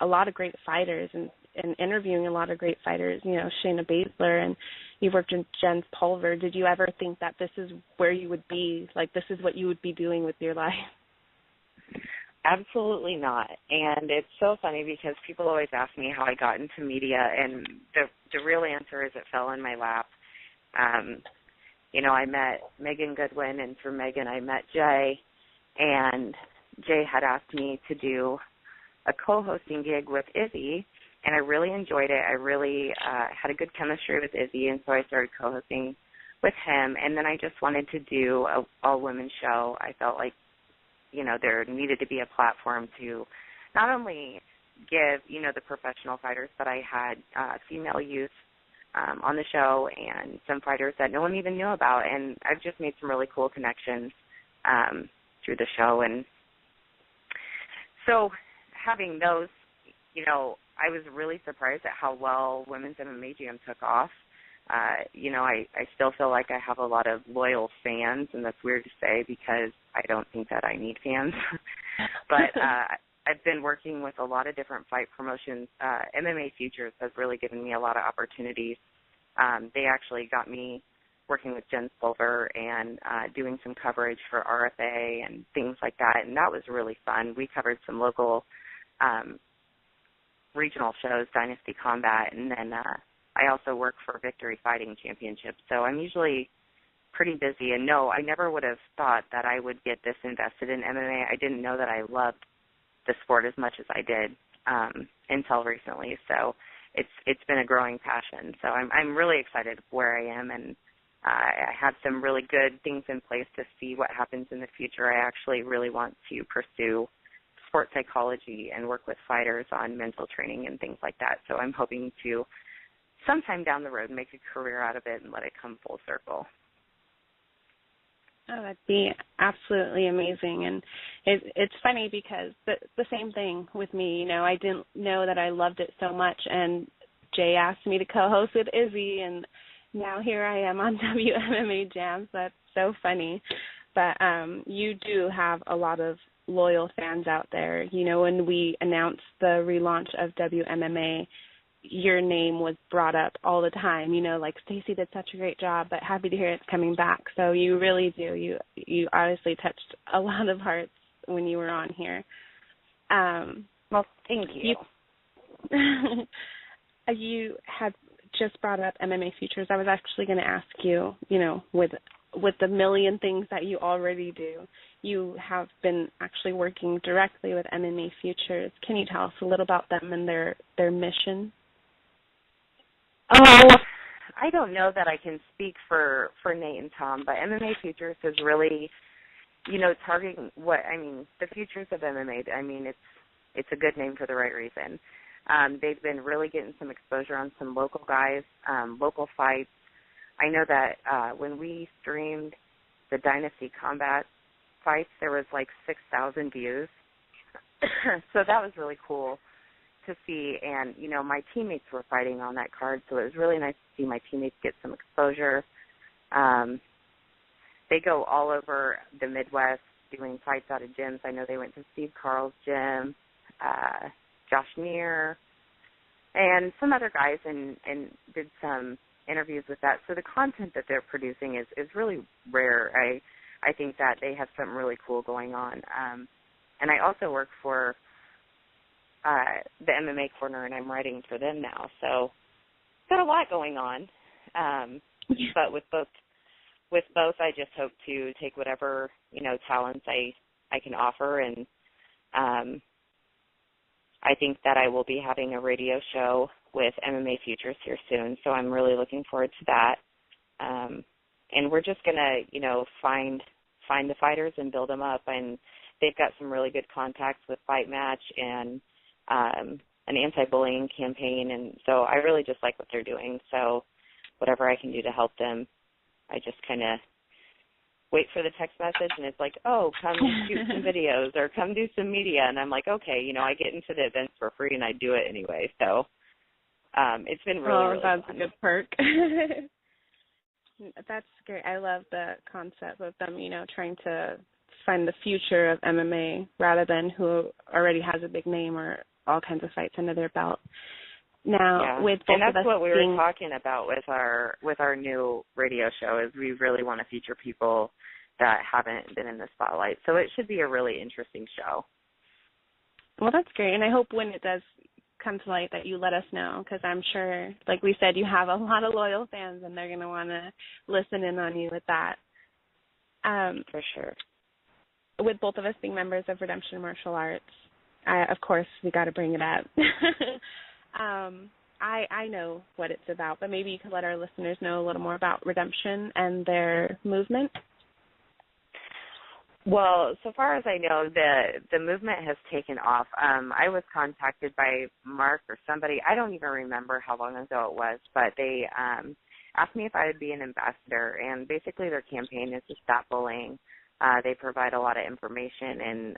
a lot of great fighters and interviewing a lot of great fighters, you know, Shayna Baszler, and you've worked with Jens Pulver. Did you ever think that this is where you would be, like this is what you would be doing with your life? Absolutely not. And it's so funny because people always ask me how I got into media, and the real answer is it fell in my lap. You know, I met Megan Goodwin, and through Megan I met Jay, and Jay had asked me to do a co-hosting gig with Izzy, and I really enjoyed it. I really had a good chemistry with Izzy, and so I started co-hosting with him. And then I just wanted to do an all-women show. I felt like, you know, there needed to be a platform to not only give, you know, the professional fighters, but I had female youth on the show and some fighters that no one even knew about. And I've just made some really cool connections through the show. And so having those, you know, I was really surprised at how well Women's MMA Jam took off. You know, I still feel like I have a lot of loyal fans, and that's weird to say because I don't think that I need fans. But I've been working with a lot of different fight promotions. MMA Futures has really given me a lot of opportunities. They actually got me working with Jens Pulver and doing some coverage for RFA and things like that, and that was really fun. We covered some local regional shows, Dynasty Combat, and then I also work for Victory Fighting Championship. So I'm usually pretty busy. And no, I never would have thought that I would get this invested in MMA. I didn't know that I loved the sport as much as I did until recently. So it's been a growing passion. So I'm really excited where I am, and I have some really good things in place to see what happens in the future. I actually really want to pursue sports psychology and work with fighters on mental training and things like that. So I'm hoping to sometime down the road make a career out of it and let it come full circle. Oh, that'd be absolutely amazing. And it's funny because the same thing with me, you know, I didn't know that I loved it so much, and Jay asked me to co-host with Izzy, and now here I am on WMMA Jam. So that's so funny. But you do have a lot of loyal fans out there. You know, when we announced the relaunch of WMMA, your name was brought up all the time, you know, like Stacey did such a great job, but happy to hear it's coming back. So you really do. You obviously touched a lot of hearts when you were on here. Well, thank you. You had just brought up MMA Futures. I was actually going to ask you, you know, with the million things that you already do, you have been actually working directly with MMA Futures. Can you tell us a little about them and their mission? Oh, I don't know that I can speak for Nate and Tom, but MMA Futures is really, targeting the futures of MMA. I mean, it's a good name for the right reason. They've been really getting some exposure on some local guys, local fights. I know that when we streamed the Dynasty Combat fights, there was like 6,000 views. So that was really cool to see. And, my teammates were fighting on that card, so it was really nice to see my teammates get some exposure. They go all over the Midwest doing fights out of gyms. I know they went to Steve Carl's gym, Josh Neer, and some other guys, and did some interviews with that. So the content that they're producing is really rare. I think that they have something really cool going on. And I also work for the MMA Corner, and I'm writing for them now. So got a lot going on. But with both, I just hope to take whatever, talents I can offer. And I think that I will be having a radio show with MMA Futures here soon. So I'm really looking forward to that. And we're just going to, find the fighters and build them up. And they've got some really good contacts with Fight Match and an anti-bullying campaign. And so I really just like what they're doing. So whatever I can do to help them, I just kind of wait for the text message, and it's like, oh, come shoot some videos or come do some media. And I'm like, okay, I get into the events for free, and I do it anyway. So it's been really that's fun. a good perk. That's great. I love the concept of them, trying to find the future of MMA rather than who already has a big name or all kinds of fights under their belt. Now, with both and that's of us what we were talking about with our new radio show, is we really want to feature people that haven't been in the spotlight. So it should be a really interesting show. Well, that's great, and I hope when it does come to light that you let us know, because I'm sure, like we said, you have a lot of loyal fans, and they're going to want to listen in on you with that. For sure. With both of us being members of Redemption Martial Arts, of course, we got to bring it up. I know what it's about, but maybe you could let our listeners know a little more about Redemption and their movement. Well, so far as I know, the movement has taken off. I was contacted by Mark or somebody. I don't even remember how long ago it was, but they asked me if I would be an ambassador, and basically their campaign is to stop bullying. They provide a lot of information and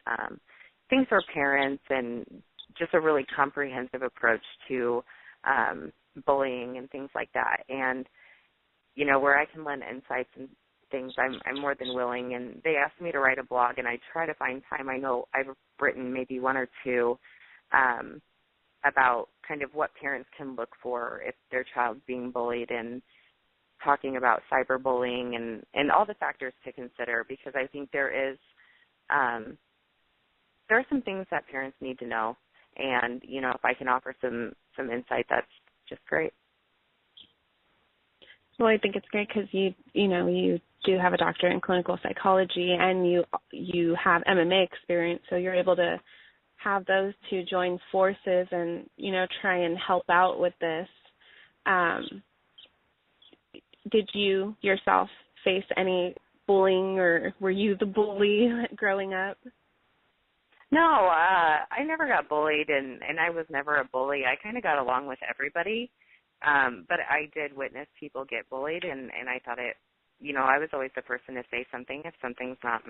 things for parents and just a really comprehensive approach to bullying and things like that. And, where I can lend insights and things, I'm more than willing. And they asked me to write a blog, and I try to find time. I know I've written maybe one or two about kind of what parents can look for if their child's being bullied, and talking about cyberbullying and all the factors to consider, because I think there are some things that parents need to know. And, if I can offer some insight, that's just great. Well, I think it's great because you do have a doctorate in clinical psychology, and you have MMA experience, so you're able to have those two join forces and, try and help out with this. Did you yourself face any bullying, or were you the bully growing up? No, I never got bullied, and I was never a bully. I kind of got along with everybody, but I did witness people get bullied, and I thought it, I was always the person to say something if something's not,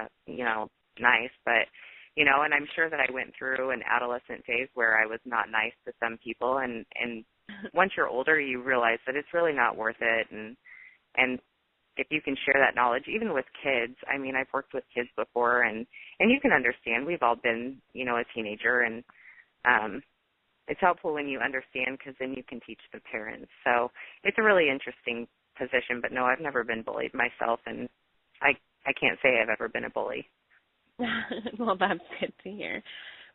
nice, but, and I'm sure that I went through an adolescent phase where I was not nice to some people, and once you're older, you realize that it's really not worth it, and if you can share that knowledge, even with kids. I mean, I've worked with kids before, and you can understand. We've all been, a teenager, and it's helpful when you understand, because then you can teach the parents. So it's a really interesting position. But, no, I've never been bullied myself, and I can't say I've ever been a bully. Well, that's good to hear.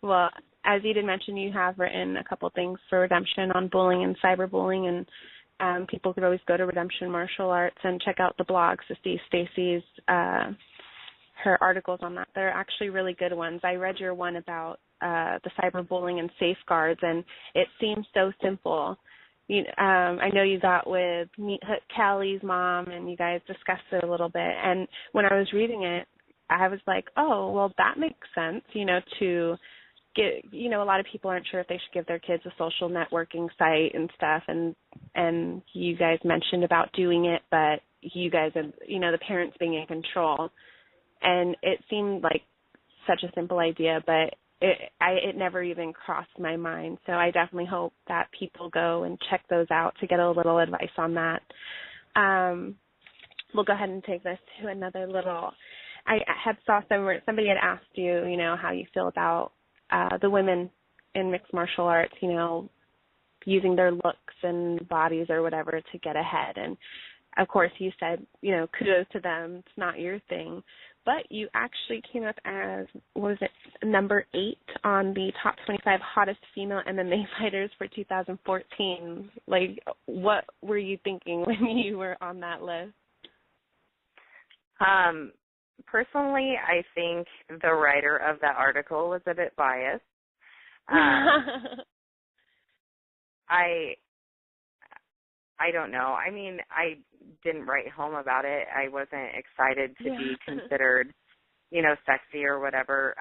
Well, as you did mention, you have written a couple things for Redemption on bullying and cyberbullying, and people could always go to Redemption Martial Arts and check out the blogs to see Stacey's, her articles on that. They're actually really good ones. I read your one about the cyberbullying and safeguards, and it seems so simple, I know you got with Callie's mom, and you guys discussed it a little bit. And when I was reading it, I was like, oh, well, that makes sense, to get, a lot of people aren't sure if they should give their kids a social networking site and stuff. And you guys mentioned about doing it, but you guys, the parents being in control. And it seemed like such a simple idea, but it never even crossed my mind. So I definitely hope that people go and check those out to get a little advice on that. We'll go ahead and take this to another little. I had saw somebody had asked you, how you feel about the women in mixed martial arts, using their looks and bodies or whatever to get ahead. And of course, you said, kudos to them. It's not your thing. But you actually came up as, number 8 on the top 25 hottest female MMA fighters for 2014. Like, what were you thinking when you were on that list? Personally, I think the writer of that article was a bit biased. I don't know. I mean, I didn't write home about it. I wasn't excited to be considered, sexy or whatever.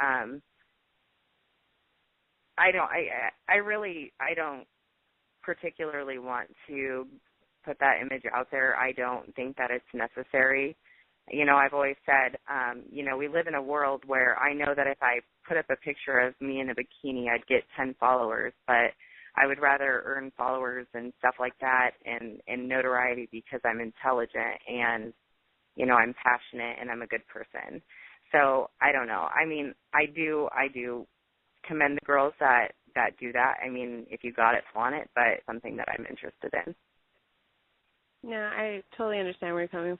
I don't particularly want to put that image out there. I don't think that it's necessary. I've always said, we live in a world where I know that if I put up a picture of me in a bikini, I'd get 10 followers, but I would rather earn followers and stuff like that and notoriety because I'm intelligent and, I'm passionate and I'm a good person. So I don't know. I mean, I do commend the girls that do that. I mean, if you got it, flaunt it, but it's something that I'm interested in. Yeah, I totally understand where you're coming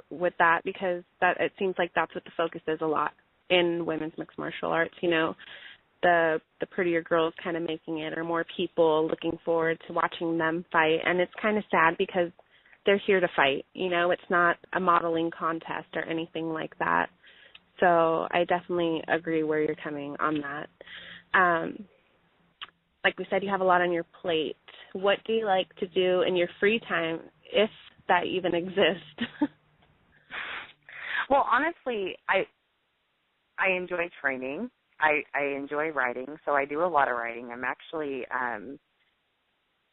with that, because that it seems like that's what the focus is a lot in women's mixed martial arts. The prettier girls kind of making it, or more people looking forward to watching them fight. And it's kind of sad because they're here to fight. It's not a modeling contest or anything like that. So I definitely agree where you're coming on that. Like we said, you have a lot on your plate. What do you like to do in your free time, if that even exists? Well, honestly, I enjoy training. I enjoy writing, so I do a lot of writing. I'm actually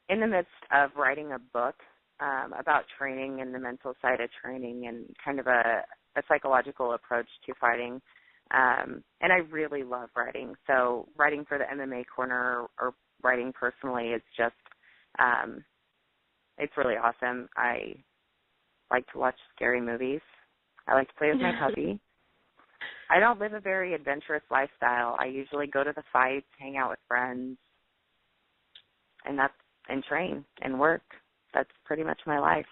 in the midst of writing a book about training and the mental side of training and kind of a psychological approach to fighting. And I really love writing. So writing for the MMA Corner or writing personally is just, it's really awesome. I like to watch scary movies. I like to play with my puppy. I don't live a very adventurous lifestyle. I usually go to the fights, hang out with friends, and train and work. That's pretty much my life.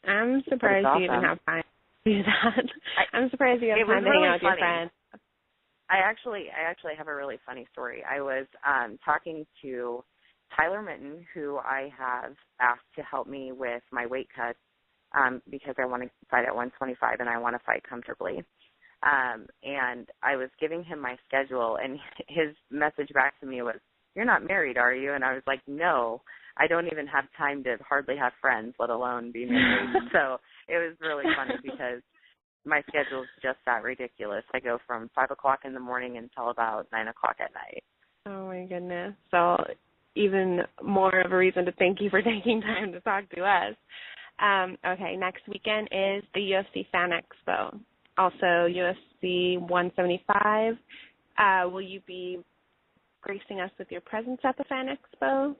I'm surprised you even have time to do that. I'm surprised you have time to hang out with your friends. I actually have a really funny story. I was talking to Tyler Mitten, who I have asked to help me with my weight cuts because I want to fight at 125 and I want to fight comfortably. And I was giving him my schedule, and his message back to me was, "You're not married, are you?" And I was like, "No, I don't even have time to hardly have friends, let alone be married." So it was really funny because my schedule is just that ridiculous. I go from 5 o'clock in the morning until about 9 o'clock at night. Oh, my goodness. So even more of a reason to thank you for taking time to talk to us. Okay, next weekend is the UFC Fan Expo. Also, UFC 175. Will you be gracing us with your presence at the Fan Expo?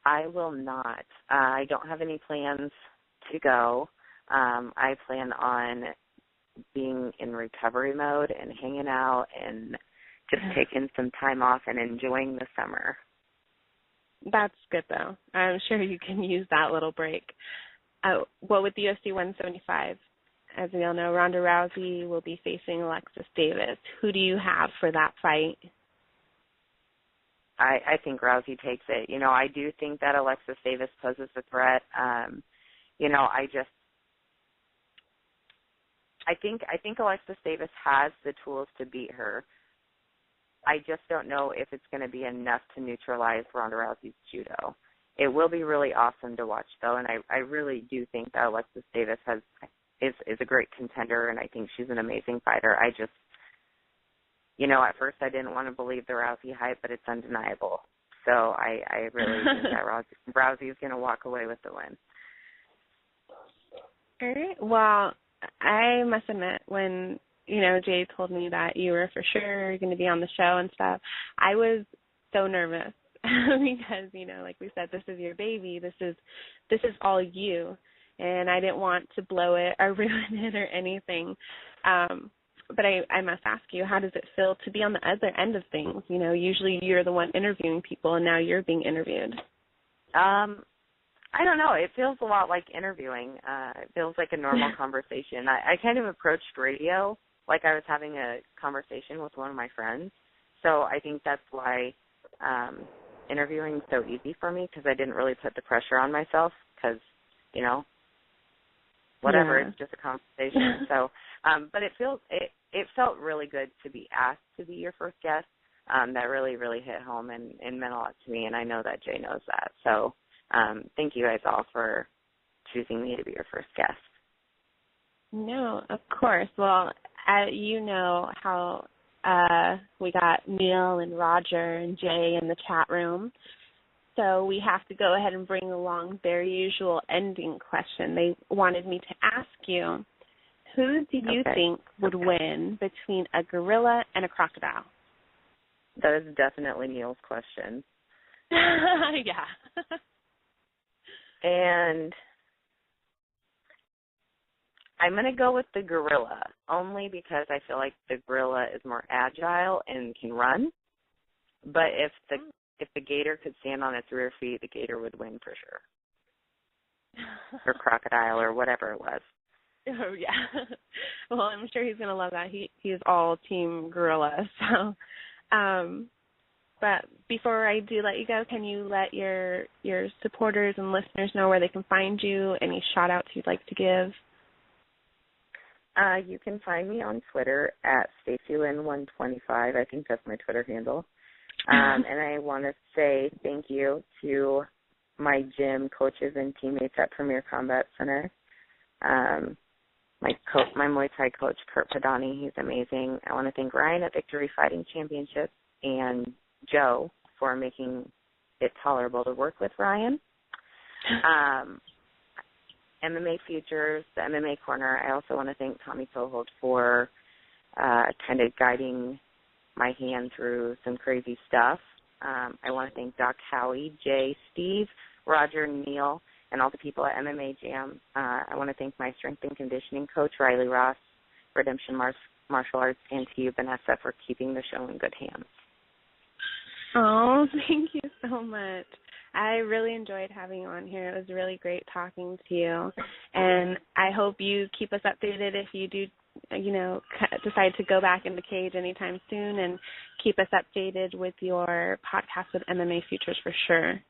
I will not. I don't have any plans to go. I plan on being in recovery mode and hanging out and just taking some time off and enjoying the summer. That's good, though. I'm sure you can use that little break. What with the UFC 175? As we all know, Ronda Rousey will be facing Alexis Davis. Who do you have for that fight? I think Rousey takes it. I do think that Alexis Davis poses a threat. I think Alexis Davis has the tools to beat her. I just don't know if it's going to be enough to neutralize Ronda Rousey's judo. It will be really awesome to watch, though, and I really do think that Alexis Davis is a great contender, and I think she's an amazing fighter. I just, at first I didn't want to believe the Rousey hype, but it's undeniable. So I really think that Rousey is going to walk away with the win. All right. Well, I must admit, when Jay told me that you were for sure going to be on the show and stuff, I was so nervous because like we said, this is your baby. This is all you, and I didn't want to blow it or ruin it or anything. But I must ask you, how does it feel to be on the other end of things? Usually you're the one interviewing people, and now you're being interviewed. I don't know. It feels a lot like interviewing. It feels like a normal conversation. I kind of approached radio like I was having a conversation with one of my friends. So I think that's why interviewing is so easy for me, because I didn't really put the pressure on myself because, whatever, it's just a conversation. So, but it felt really good to be asked to be your first guest. That really, really hit home and meant a lot to me, and I know that Jay knows that. So thank you guys all for choosing me to be your first guest. No, of course. Well, you know how we got Neil and Roger and Jay in the chat room. So we have to go ahead and bring along their usual ending question. They wanted me to ask you, who do you think would win between a gorilla and a crocodile? That is definitely Neil's question. Yeah. And I'm going to go with the gorilla, only because I feel like the gorilla is more agile and can run. But if the gator could stand on its rear feet, the gator would win for sure. Or crocodile or whatever it was. Oh, yeah. Well, I'm sure he's going to love that. He is all team gorilla. So, but before I do let you go, can you let your supporters and listeners know where they can find you? Any shout-outs you'd like to give? You can find me on Twitter at StaceyLynn125. I think that's my Twitter handle. And I want to say thank you to my gym coaches and teammates at Premier Combat Center. My Muay Thai coach, Kurt Padani, he's amazing. I want to thank Ryan at Victory Fighting Championships and Joe for making it tolerable to work with Ryan. MMA Futures, the MMA Corner, I also want to thank Tommy Sohold for kind of guiding my hand through some crazy stuff. I want to thank Doc Howie, Jay, Steve, Roger, Neil, and all the people at MMA Jam. I want to thank my strength and conditioning coach, Riley Ross, Redemption Martial Arts, and to you, Vanessa, for keeping the show in good hands. Oh, thank you so much. I really enjoyed having you on here. It was really great talking to you. And I hope you keep us updated if you do, decide to go back in the cage anytime soon, and keep us updated with your podcast with MMA Futures for sure.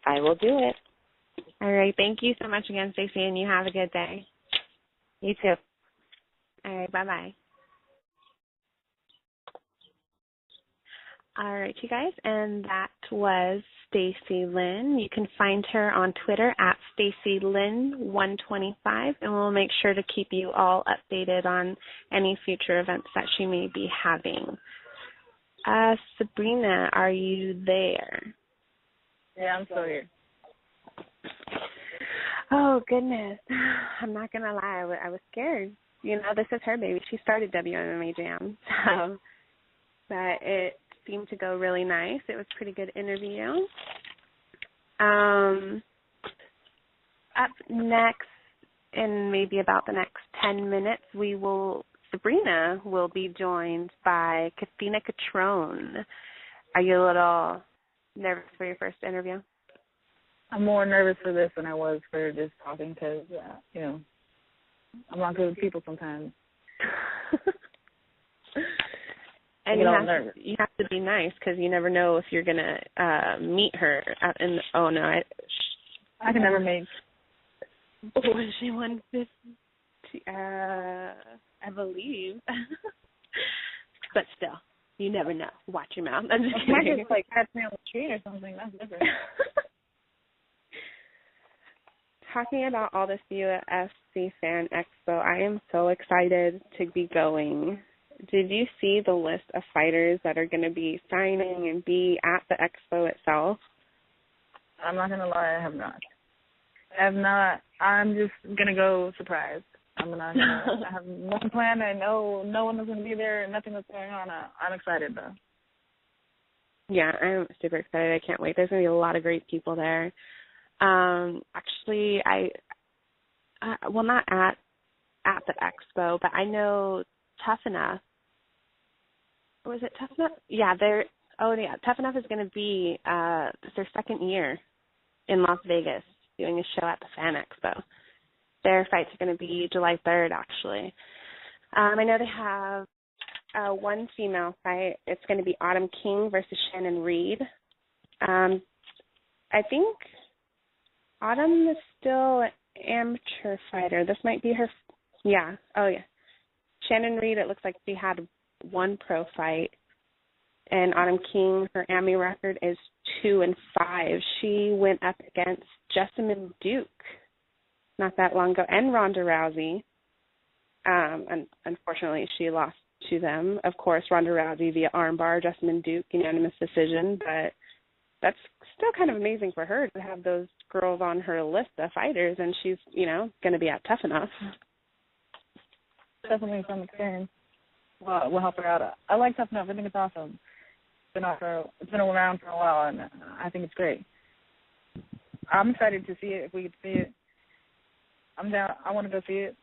I will do it. All right. Thank you so much again, Stacey, and you have a good day. You too. All right. Bye-bye. All right, you guys, and that was Stacey Lynn. You can find her on Twitter at StaceyLynn125, and we'll make sure to keep you all updated on any future events that she may be having. Sabrina, are you there? Yeah, I'm still here. Oh, goodness. I'm not going to lie. I was scared. This is her baby. She started WMMA Jam. So, but it seemed to go really nice. It was a pretty good interview. Up next, in maybe about the next 10 minutes, Sabrina will be joined by Kathina Catron. Are you a little nervous for your first interview? I'm more nervous for this than I was for just talking because, I'm not good with people sometimes. And you have to be nice because you never know if you're going to meet her. I can never make. Was she 150? I believe. But still. You never know. Watch your mouth. I'm just Might kidding. just like catch me on the street or something. That's different. Talking about all this UFC Fan Expo, I am so excited to be going. Did you see the list of fighters that are going to be signing and be at the expo itself? I'm not going to lie, I have not. I'm just going to go surprised. I'm not going to, I have nothing planned. I know no one is going to be there and nothing that's going on. I'm excited, though. Yeah, I'm super excited. I can't wait. There's going to be a lot of great people there. Actually, well, not at the expo, but I know Tough Enough. Was it Tough Enough? Yeah, Tough Enough is going to be their second year in Las Vegas doing a show at the Fan Expo. Their fights are going to be July 3rd, actually. I know they have one female fight. It's going to be Autumn King versus Shannon Reed. I think Autumn is still an amateur fighter. This might be her. Yeah. Oh, yeah. Shannon Reed, it looks like she had one pro fight. And Autumn King, her AMI record is 2-5. She went up against Jessamine Duke not that long ago, and Ronda Rousey. And unfortunately, she lost to them. Of course, Ronda Rousey via armbar, Jessamine Duke, unanimous decision. But that's still kind of amazing for her to have those girls on her list of fighters, and she's, going to be at Tough Enough. Definitely some experience. Well, we'll help her out. I like Tough Enough. I think it's awesome. It's been around for a while, and I think it's great. I'm excited to see it if we get to see it. I'm down. I want to go see it.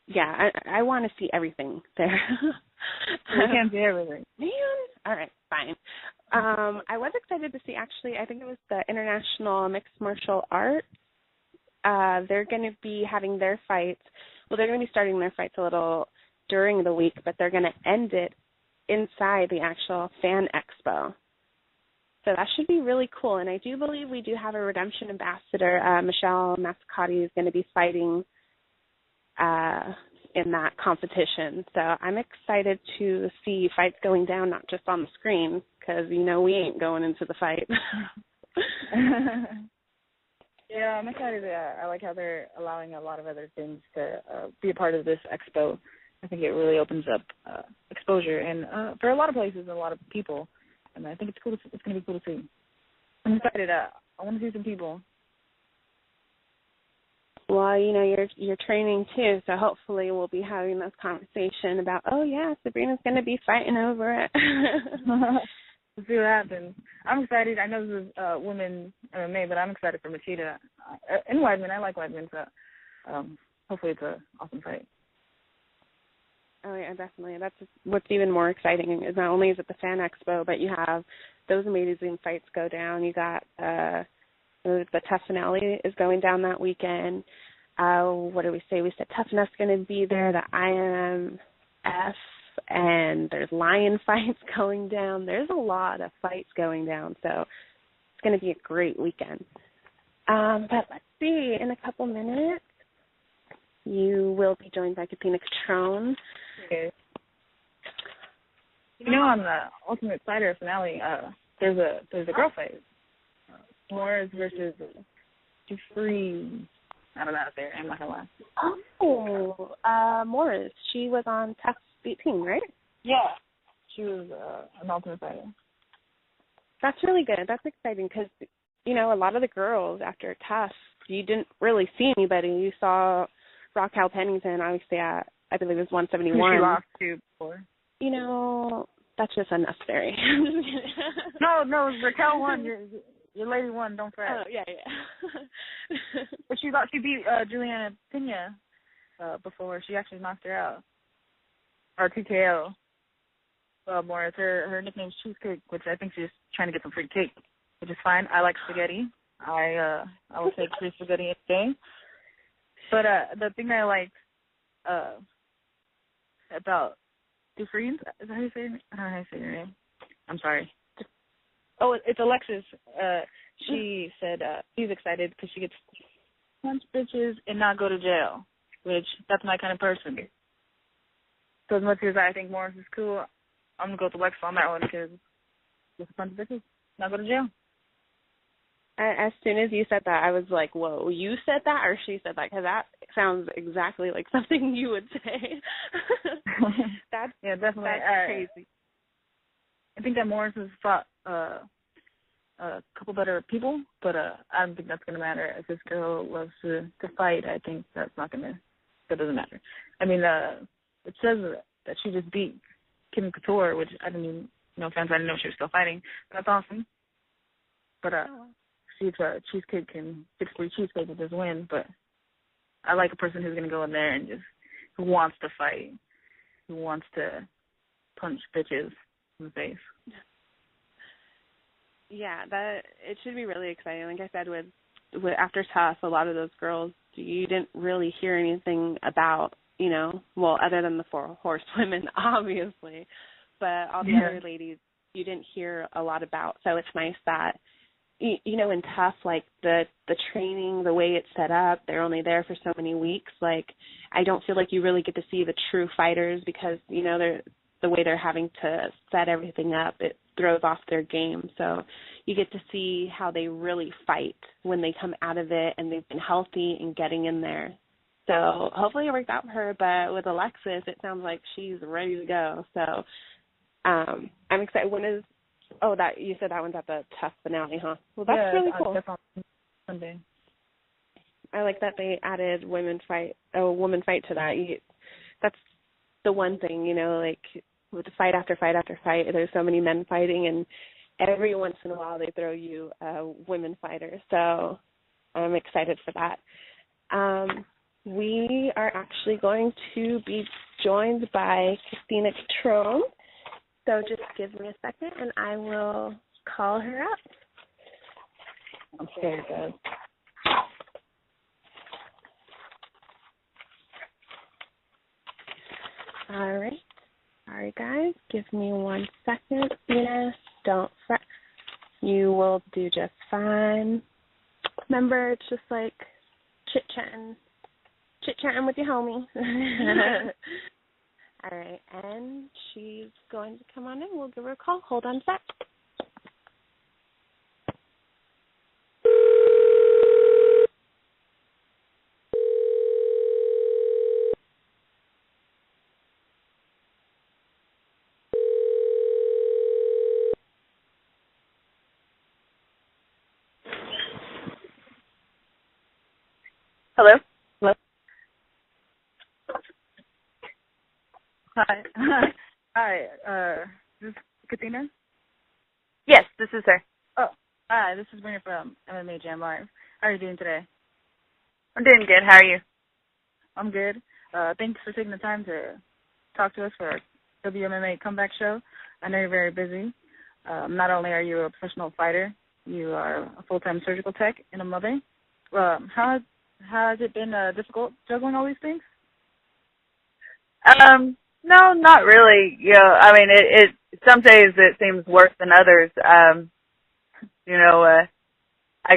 Yeah, I want to see everything there. We can't see everything. Man. All right, fine. I was excited to see, actually, I think it was the International Mixed Martial Arts. They're going to be having their fights. Well, they're going to be starting their fights a little during the week, but they're going to end it inside the actual Fan Expo. So that should be really cool. And I do believe we do have a Redemption ambassador. Michelle Mascotti is going to be fighting in that competition. So I'm excited to see fights going down, not just on the screen, because, we ain't going into the fight. Yeah, I'm excited. I like how they're allowing a lot of other things to be a part of this expo. I think it really opens up exposure and for a lot of places and a lot of people. And I think it's cool. It's going to be cool to see. I'm excited. I want to see some people. Well, you're training too, so hopefully we'll be having this conversation about, oh yeah, Sabrina's going to be fighting over it. We'll see what happens. I'm excited. I know this is women's MMA, but I'm excited for Machida and Weidman. I like Weidman, so hopefully it's an awesome fight. Oh yeah, definitely. That's what's even more exciting is not only is it the Fan Expo, but you have those amazing fights go down. You got the Tough finale is going down that weekend. What did we say? We said Tough Enough's going to be there. The IMF. And there's lion fights going down. There's a lot of fights going down, so it's going to be a great weekend. But let's see, in a couple minutes, you will be joined by Kathina Catron. Okay. On the Ultimate Fighter finale, there's a girl fight. Morris versus Jeffrey. I don't know how to say her. I'm not going to lie. Oh, Morris. She was on Tough 18, right? Yeah. She was an Ultimate Fighter. That's really good. That's exciting because, a lot of the girls after Tough, you didn't really see anybody. You saw Raquel Pennington, obviously, at, I believe it was 171. She lost to before. That's just unnecessary. No, Raquel won. Your lady won. Don't fret. Oh, yeah. But she beat Juliana Pena before. She actually knocked her out. Or TKO. Morris. Her nickname's Cheesecake, which I think she's trying to get some free cake, which is fine. I like spaghetti. I will take free spaghetti any day. But the thing that I liked about Dufresne, is that how you say it? I don't know how you say your name. I'm sorry. Oh, it's Alexis. She said she's excited because she gets to punch bitches and not go to jail, which that's my kind of person. So as much as I think Morris is cool, I'm going to go with Alexa on that one because it's a bunch of bitches. Not go to jail. As soon as you said that, I was like, whoa, you said that or she said that? Because that sounds exactly like something you would say. That's, yeah, definitely. That's crazy. I think that Morris has fought a couple better people, but I don't think that's going to matter. If this girl loves to fight, I think that doesn't matter. I mean, it says that she just beat Kathina Catron, which I didn't even know, fans, I didn't know she was still fighting. That's awesome. But she's a cheesecake and 6-3 cheesecake with this win, but I like a person who's going to go in there and just who wants to fight, who wants to punch bitches in the face. Yeah, that it should be really exciting. Like I said, with after Tough, a lot of those girls, you didn't really hear anything about, well, other than the 4 horsewomen, obviously, but all the other ladies you didn't hear a lot about. So it's nice that, in Tough, like the training, the way it's set up, they're only there for so many weeks. Like, I don't feel like you really get to see the true fighters because, they're the way they're having to set everything up, it throws off their game. So you get to see how they really fight when they come out of it and they've been healthy and getting in there. So hopefully it worked out for her. But with Alexis, it sounds like she's ready to go. So I'm excited. That you said that one's at the Tough finale, huh? Well, that's really cool. That's on Sunday. I like that they added a woman fight to that. That's the one thing, like with fight after fight after fight, there's so many men fighting, and every once in a while they throw you a women fighter. So I'm excited for that. We are actually going to be joined by Kathina Catron. So just give me a second, and I will call her up. I'm scared, guys. All right. Sorry, guys. Give me 1 second. Yes, don't fret. You will do just fine. Remember, it's just like chit-chatting with your homie. All right, and she's going to come on in. We'll give her a call. Hold on a sec. Hello? Hello? Hi. Hi. Is this Kathina? Yes, this is her. Oh, hi. This is Sabrina from WMMA Jam Live. How are you doing today? I'm doing good. How are you? I'm good. Thanks for taking the time to talk to us for our WMMA comeback show. I know you're very busy. Not only are you a professional fighter, you are a full-time surgical tech and a mother. How has it been difficult juggling all these things? No, not really. I mean, it some days it seems worse than others. I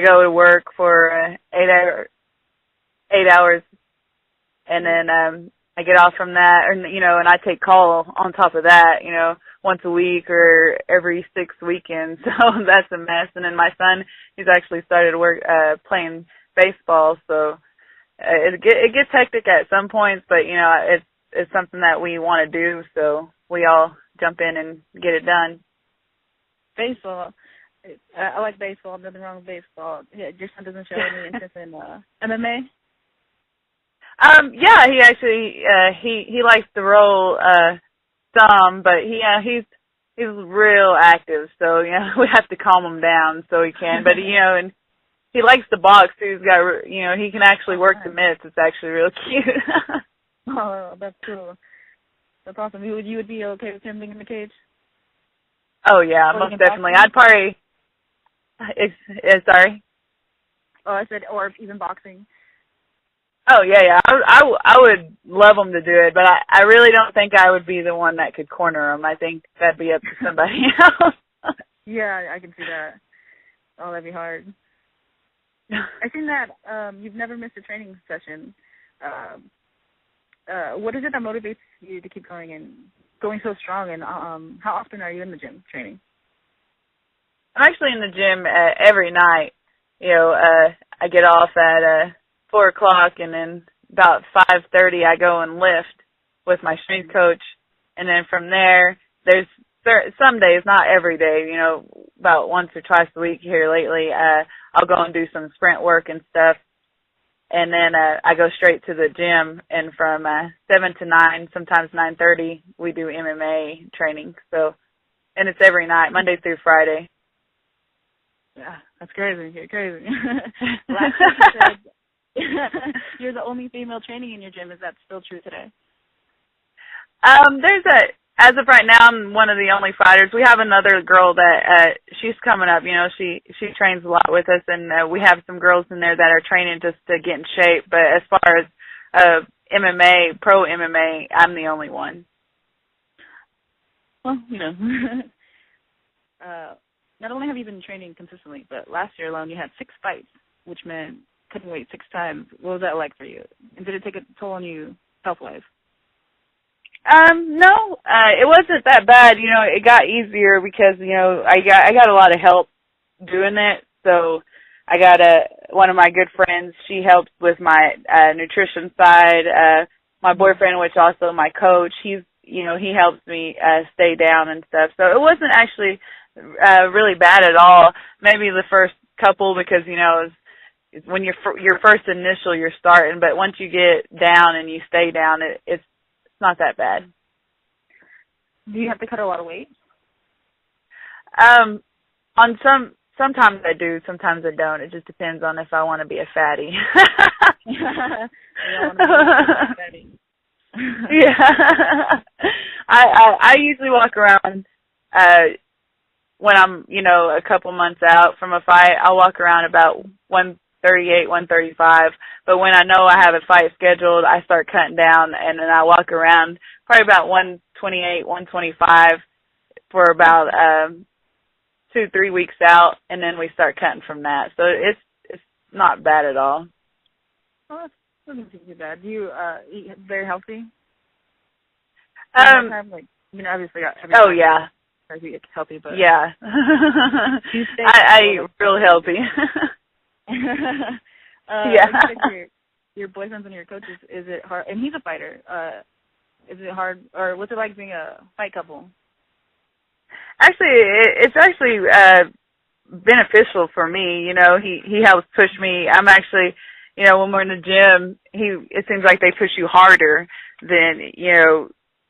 go to work for 8 hours, and then I get off from that, and I take call on top of that, once a week or every 6 weekends. So that's a mess. And then my son, he's actually started playing baseball, so it gets hectic at some points, but it's something that we want to do, so we all jump in and get it done. Baseball, I like baseball. Nothing wrong with baseball. Yeah, your son doesn't show any interest in MMA. Yeah, he actually he likes to roll some, but he's real active, so we have to calm him down so he can. But and he likes to box too. He's got he can actually work the mitts. It's actually real cute. Oh, that's cool. That's awesome. You would be okay with him being in the cage? Oh yeah, most definitely. I'd probably. Sorry. Oh, I said, or even boxing. Oh yeah. I would love him to do it, but I really don't think I would be the one that could corner him. I think that'd be up to somebody else. Yeah, I can see that. Oh, that'd be hard. I seen that you've never missed a training session. what is it that motivates you to keep going and going so strong? And how often are you in the gym training? I'm actually in the gym every night. I get off at 4 o'clock, and then about 5:30 I go and lift with my strength coach, and then from there, there's some days, not every day, about once or twice a week here lately, I'll go and do some sprint work and stuff, and then I go straight to the gym, and from 7 to 9, sometimes 9:30, we do MMA training. So, and it's every night, Monday through Friday. Yeah, that's crazy. You're crazy. Last week you said you're the only female training in your gym. Is that still true today? As of right now, I'm one of the only fighters. We have another girl that she's coming up. She trains a lot with us, and we have some girls in there that are training just to get in shape. But as far as MMA, pro MMA, I'm the only one. Well, not only have you been training consistently, but last year alone you had 6 fights, which meant cutting weight 6 times. What was that like for you? And did it take a toll on you health-wise? No, it wasn't that bad. It got easier because, I got a lot of help doing it. So I got one of my good friends. She helps with my nutrition side. My boyfriend, which also my coach, he helps me stay down and stuff. So it wasn't actually really bad at all. Maybe the first couple because, it's when your first initial you're starting, but once you get down and you stay down, it's not that bad. Do you have to cut a lot of weight? On sometimes I do, sometimes I don't. It just depends on if I want to be a fatty. Yeah. I usually walk around when I'm, a couple months out from a fight. I'll walk around about 138, 135. But when I know I have a fight scheduled, I start cutting down, and then I walk around probably about 128, 125 for about 2-3 weeks out, and then we start cutting from that. So it's not bad at all. Oh, that doesn't seem too bad. Do you eat very healthy? Obviously, oh yeah. You eat healthy, but yeah. I eat real healthy. Yeah. Your boyfriends and your coaches, is it hard? And he's a fighter. Is it hard, or what's it like being a fight couple? Actually, it's actually beneficial for me. He helps push me. I'm actually, when we're in the gym, it seems like they push you harder than,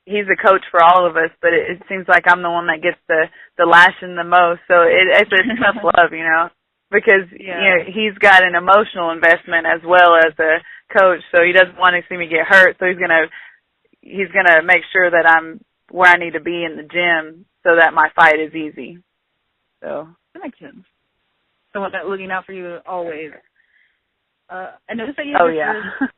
he's a coach for all of us, but it seems like I'm the one that gets the lashing the most. So it's tough love, because he's got an emotional investment as well as a coach, so he doesn't want to see me get hurt. So he's gonna make sure that I'm where I need to be in the gym so that my fight is easy. So that makes sense. Someone that looking out for you always. I noticed that you had your first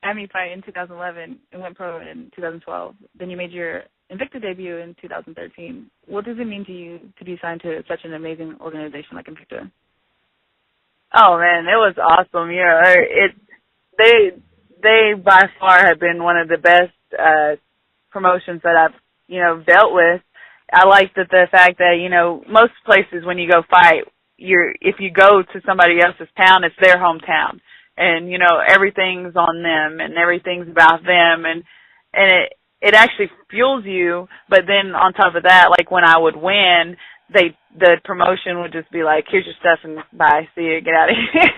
Miami fight in 2011 and went pro in 2012. Then you made your Invicta debut in 2013. What does it mean to you to be signed to such an amazing organization like Invicta? Oh man, it was awesome. They by far have been one of the best promotions that I've dealt with. I like the fact that most places when you go fight, if you go to somebody else's town, it's their hometown, and everything's on them and everything's about them, and it actually fuels you. But then on top of that, like when I would win, the promotion would just be like, here's your stuff and bye, see you, get out of here.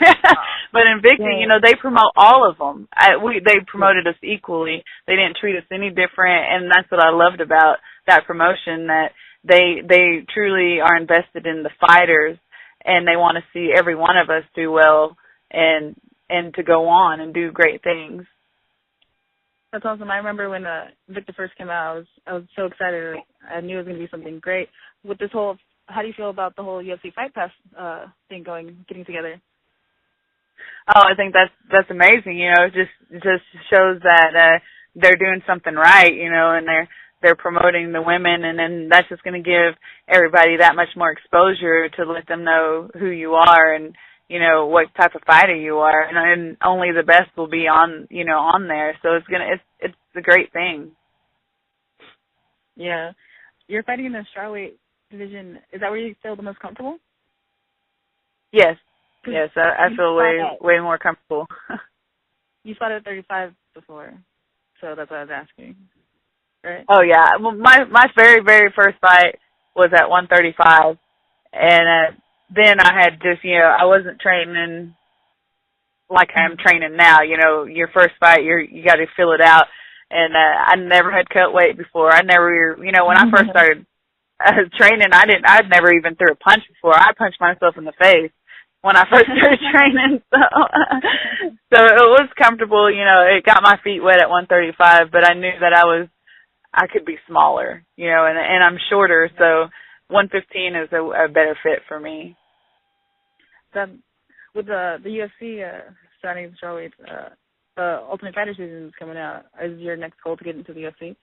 But Invicta, they promote all of them. They promoted us equally. They didn't treat us any different, and that's what I loved about that promotion, that they truly are invested in the fighters, and they want to see every one of us do well and to go on and do great things. That's awesome. I remember when Invicta first came out, I was so excited. I knew it was going to be something great. With this whole, how do you feel about the whole UFC Fight Pass thing getting together? Oh, I think that's amazing. It just shows that they're doing something right, and they're promoting the women, and then that's just going to give everybody that much more exposure to let them know who you are, and you know, what type of fighter you are, and only the best will be on, you know, on there. So it's a great thing. Yeah. You're fighting in the strawweight division. Is that where you feel the most comfortable? Yes. Yes, I feel way more comfortable. You fought at 35 before, so that's what I was asking. Right? Oh yeah. Well, my very, very first fight was at 135, and then I had just, you know, I wasn't training like I'm training now. You know, your first fight, you got to fill it out. And I never had cut weight before. I never, you know, when I first started training, I'd never even threw a punch before. I punched myself in the face when I first started training. So it was comfortable. You know, it got my feet wet at 135, but I knew that I could be smaller, you know, and I'm shorter, so 115 is a better fit for me. With the UFC starting the strawweight, the Ultimate Fighter season is coming out. Is your next goal to get into the UFC?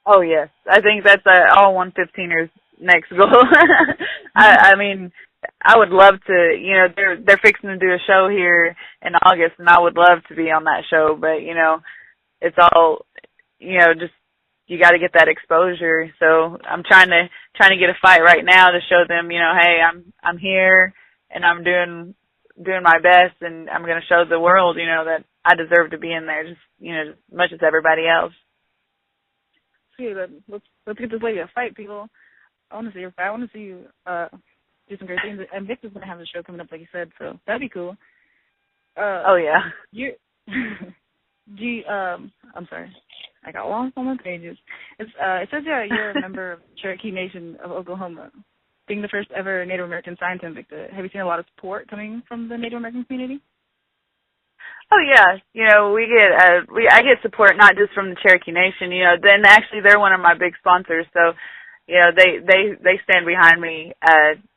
Oh yes, I think that's all 115ers' next goal. I mean, I would love to. You know, they're fixing to do a show here in August, and I would love to be on that show. But you know, it's all, you know, just you got to get that exposure. So I'm trying to get a fight right now to show them, you know, hey, I'm here and I'm doing my best, and I'm going to show the world, you know, that I deserve to be in there, just, you know, as much as everybody else. See, let's get this lady a fight, people. I want to see her fight. I want to see you do some great things. And Invicta's going to have a show coming up, like you said, so that'd be cool. Oh yeah. I'm sorry, I got lost on my pages. It says you're a member of Cherokee Nation of Oklahoma, being the first ever Native American signed to Invicta. Have you seen a lot of support coming from the Native American community? Oh yeah, you know, I get support not just from the Cherokee Nation, you know, then actually they're one of my big sponsors, so you know, they stand behind me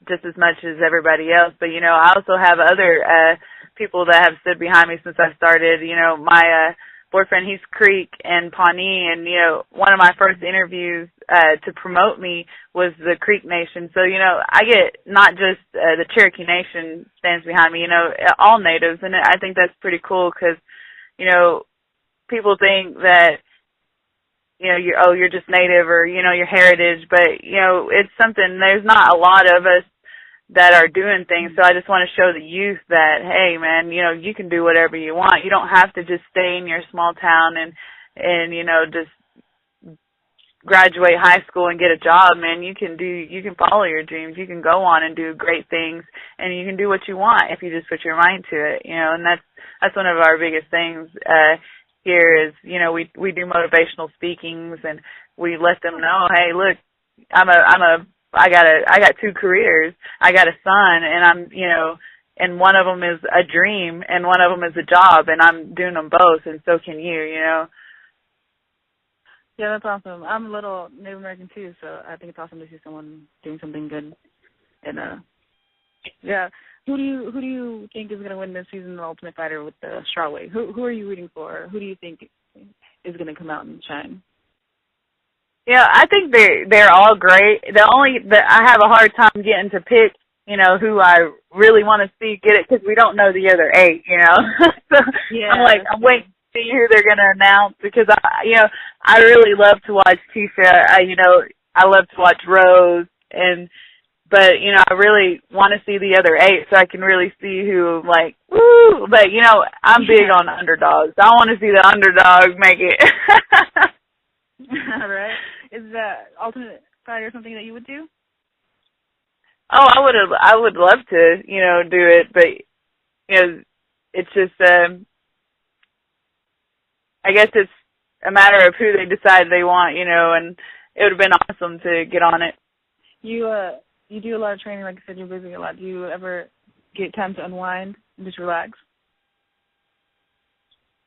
just as much as everybody else. But you know, I also have other people that have stood behind me since I started. You know, my boyfriend, he's Creek and Pawnee, and you know, one of my first interviews to promote me was the Creek Nation. So you know, I get not just the Cherokee Nation stands behind me, you know, all natives, and I think that's pretty cool because you know, people think that, you know, you're just native or, you know, your heritage, but you know, it's something, there's not a lot of us that are doing things. So I just want to show the youth that, hey man, you know, you can do whatever you want. You don't have to just stay in your small town and you know, just graduate high school and get a job, man. You can follow your dreams. You can go on and do great things, and you can do what you want if you just put your mind to it, you know. And that's one of our biggest things here is, you know, we do motivational speakings, and we let them know, hey, look, I got 2 careers. I got a son, and I'm, you know, and one of them is a dream, and one of them is a job, and I'm doing them both, and so can you know. Yeah, that's awesome. I'm a little Native American too, so I think it's awesome to see someone doing something good. And yeah, who do you think is going to win this season of The Ultimate Fighter with the strawweight? Who are you rooting for? Who do you think is going to come out and shine? Yeah, I think they're all great. I have a hard time getting to pick, you know, who I really want to see get it because we don't know the other 8, you know. So yeah. I'm waiting to see who they're going to announce because I really love to watch Tisha. You know, I love to watch Rose, but you know, I really want to see the other 8 so I can really see who, like, woo. But you know, I'm big on underdogs. I want to see the underdog make it. All right. Is that Ultimate Fighter something that you would do? Oh, I would love to, you know, do it, but you know, it's just I guess it's a matter of who they decide they want, you know, and it would have been awesome to get on it. You do a lot of training, like you said, you're busy a lot. Do you ever get time to unwind and just relax?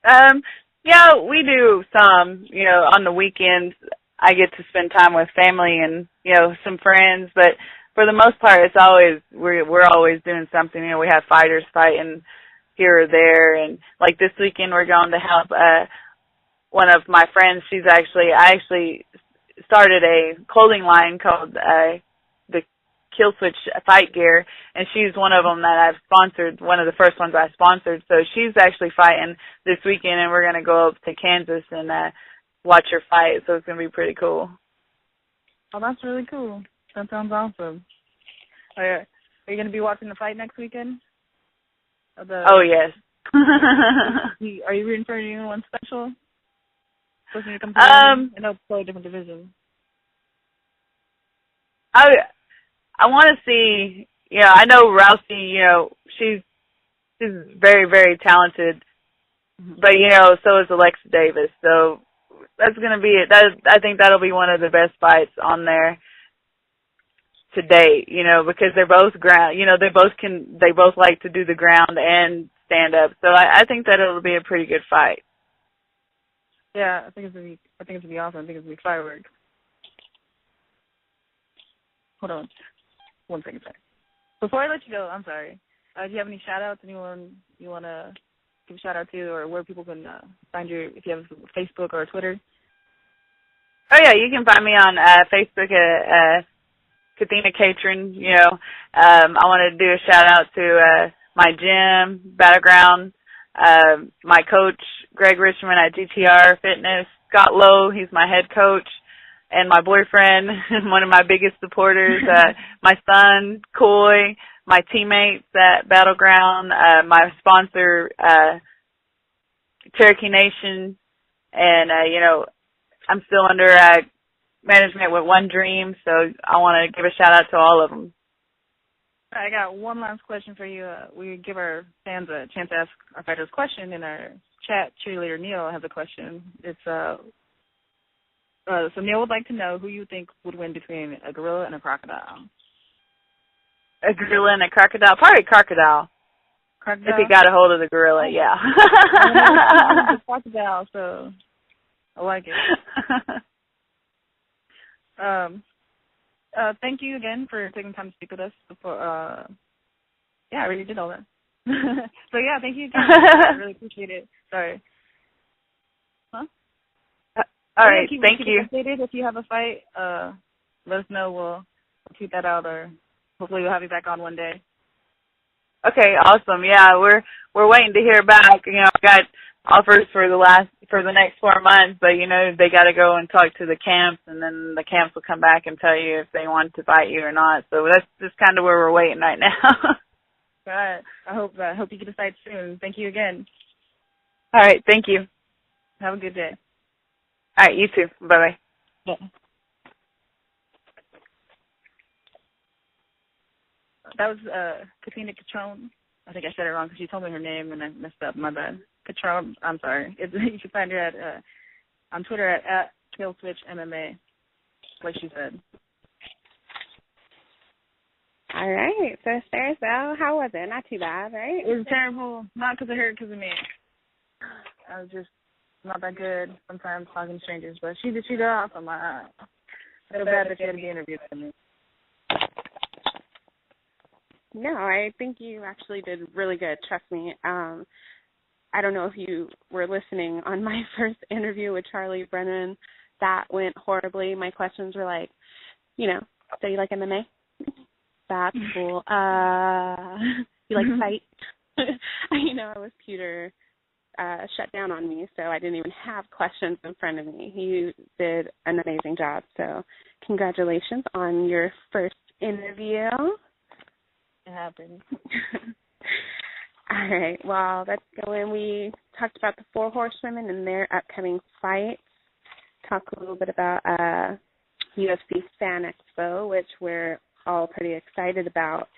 Yeah, we do some, you know, on the weekends. I get to spend time with family and, you know, some friends, but for the most part, it's always, we're always doing something. You know, we have fighters fighting here or there, and like this weekend we're going to help one of my friends. I actually started a clothing line called the Kill Switch fight gear, and she's one of them that I've sponsored, one of the first ones I sponsored. So she's actually fighting this weekend, and we're going to go up to Kansas and watch her fight. So it's going to be pretty cool. Oh, that's really cool. That sounds awesome. Are you going to be watching the fight next weekend? Oh, yes. Are you rooting for anyone special? Supposed to come to I know it's a different division. I want to see, I know Rousey, she's very, very talented, but, so is Alexa Davis. So that's going to be it. I think that'll be one of the best fights on there to date, because they're both ground, they both like to do the ground and stand up. So I think that it'll be a pretty good fight. Yeah, I think it's gonna be awesome. I think it's gonna be fireworks. Hold on, 1 second. Sorry. Before I let you go, I'm sorry. Do you have any shout outs? Anyone you wanna give a shout out to, or where people can find you? If you have a Facebook or a Twitter. Oh yeah, you can find me on Facebook at Kathina Catron. I want to do a shout out to my gym, Battleground, my coach, Greg Richmond at GTR Fitness, Scott Lowe, he's my head coach, and my boyfriend, one of my biggest supporters, my son, Coy, my teammates at Battleground, my sponsor, Cherokee Nation, and, I'm still under management with One Dream, so I want to give a shout out to all of them. I got one last question for you. We give our fans a chance to ask our fighters a question in our chat. Cheerleader Neil has a question. It's so Neil would like to know who you think would win between a gorilla and a crocodile. A gorilla and a crocodile? Probably crocodile. Crocodile? If he got a hold of the gorilla, yeah. I mean, crocodile, so I like it. Thank you again for taking time to speak with us. Before, I really did all that. So yeah, thank you again. I really appreciate it. Sorry. Huh? All right, thank keep you. Updated. If you have a fight, let us know. We'll keep that out, or hopefully we'll have you back on one day. Okay, awesome. Yeah, we're waiting to hear back. I got offers for the next 4 months, but they got to go and talk to the camps, and then the camps will come back and tell you if they want to fight you or not. So that's just kind of where we're waiting right now. All right. I hope you get a fight soon. Thank you again. All right, thank you. Have a good day. All right, you too. Bye-bye. Yeah. That was Kathina Catron. I think I said it wrong because she told me her name and I messed up. My bad. Catron, I'm sorry. You can find her at on Twitter at KillSwitchMMA, like she said. All right. So, Sarah, how was it? Not too bad, right? It was terrible. Not because of her, because of me. I was just not that good sometimes talking to strangers, but she did awesome. I feel bad that she had to be interviewed with me. No, I think you actually did really good. Trust me. I don't know if you were listening on my first interview with Charlie Brennan. That went horribly. My questions were like, so you like MMA? That's cool. You like fight? I was Peter shut down on me, so I didn't even have questions in front of me. You did an amazing job. So congratulations on your first interview. It happened. All right. Well, let's go in. We talked about the 4 horsewomen and their upcoming fights. Talk a little bit about UFC Fan Expo, which we're all pretty excited about.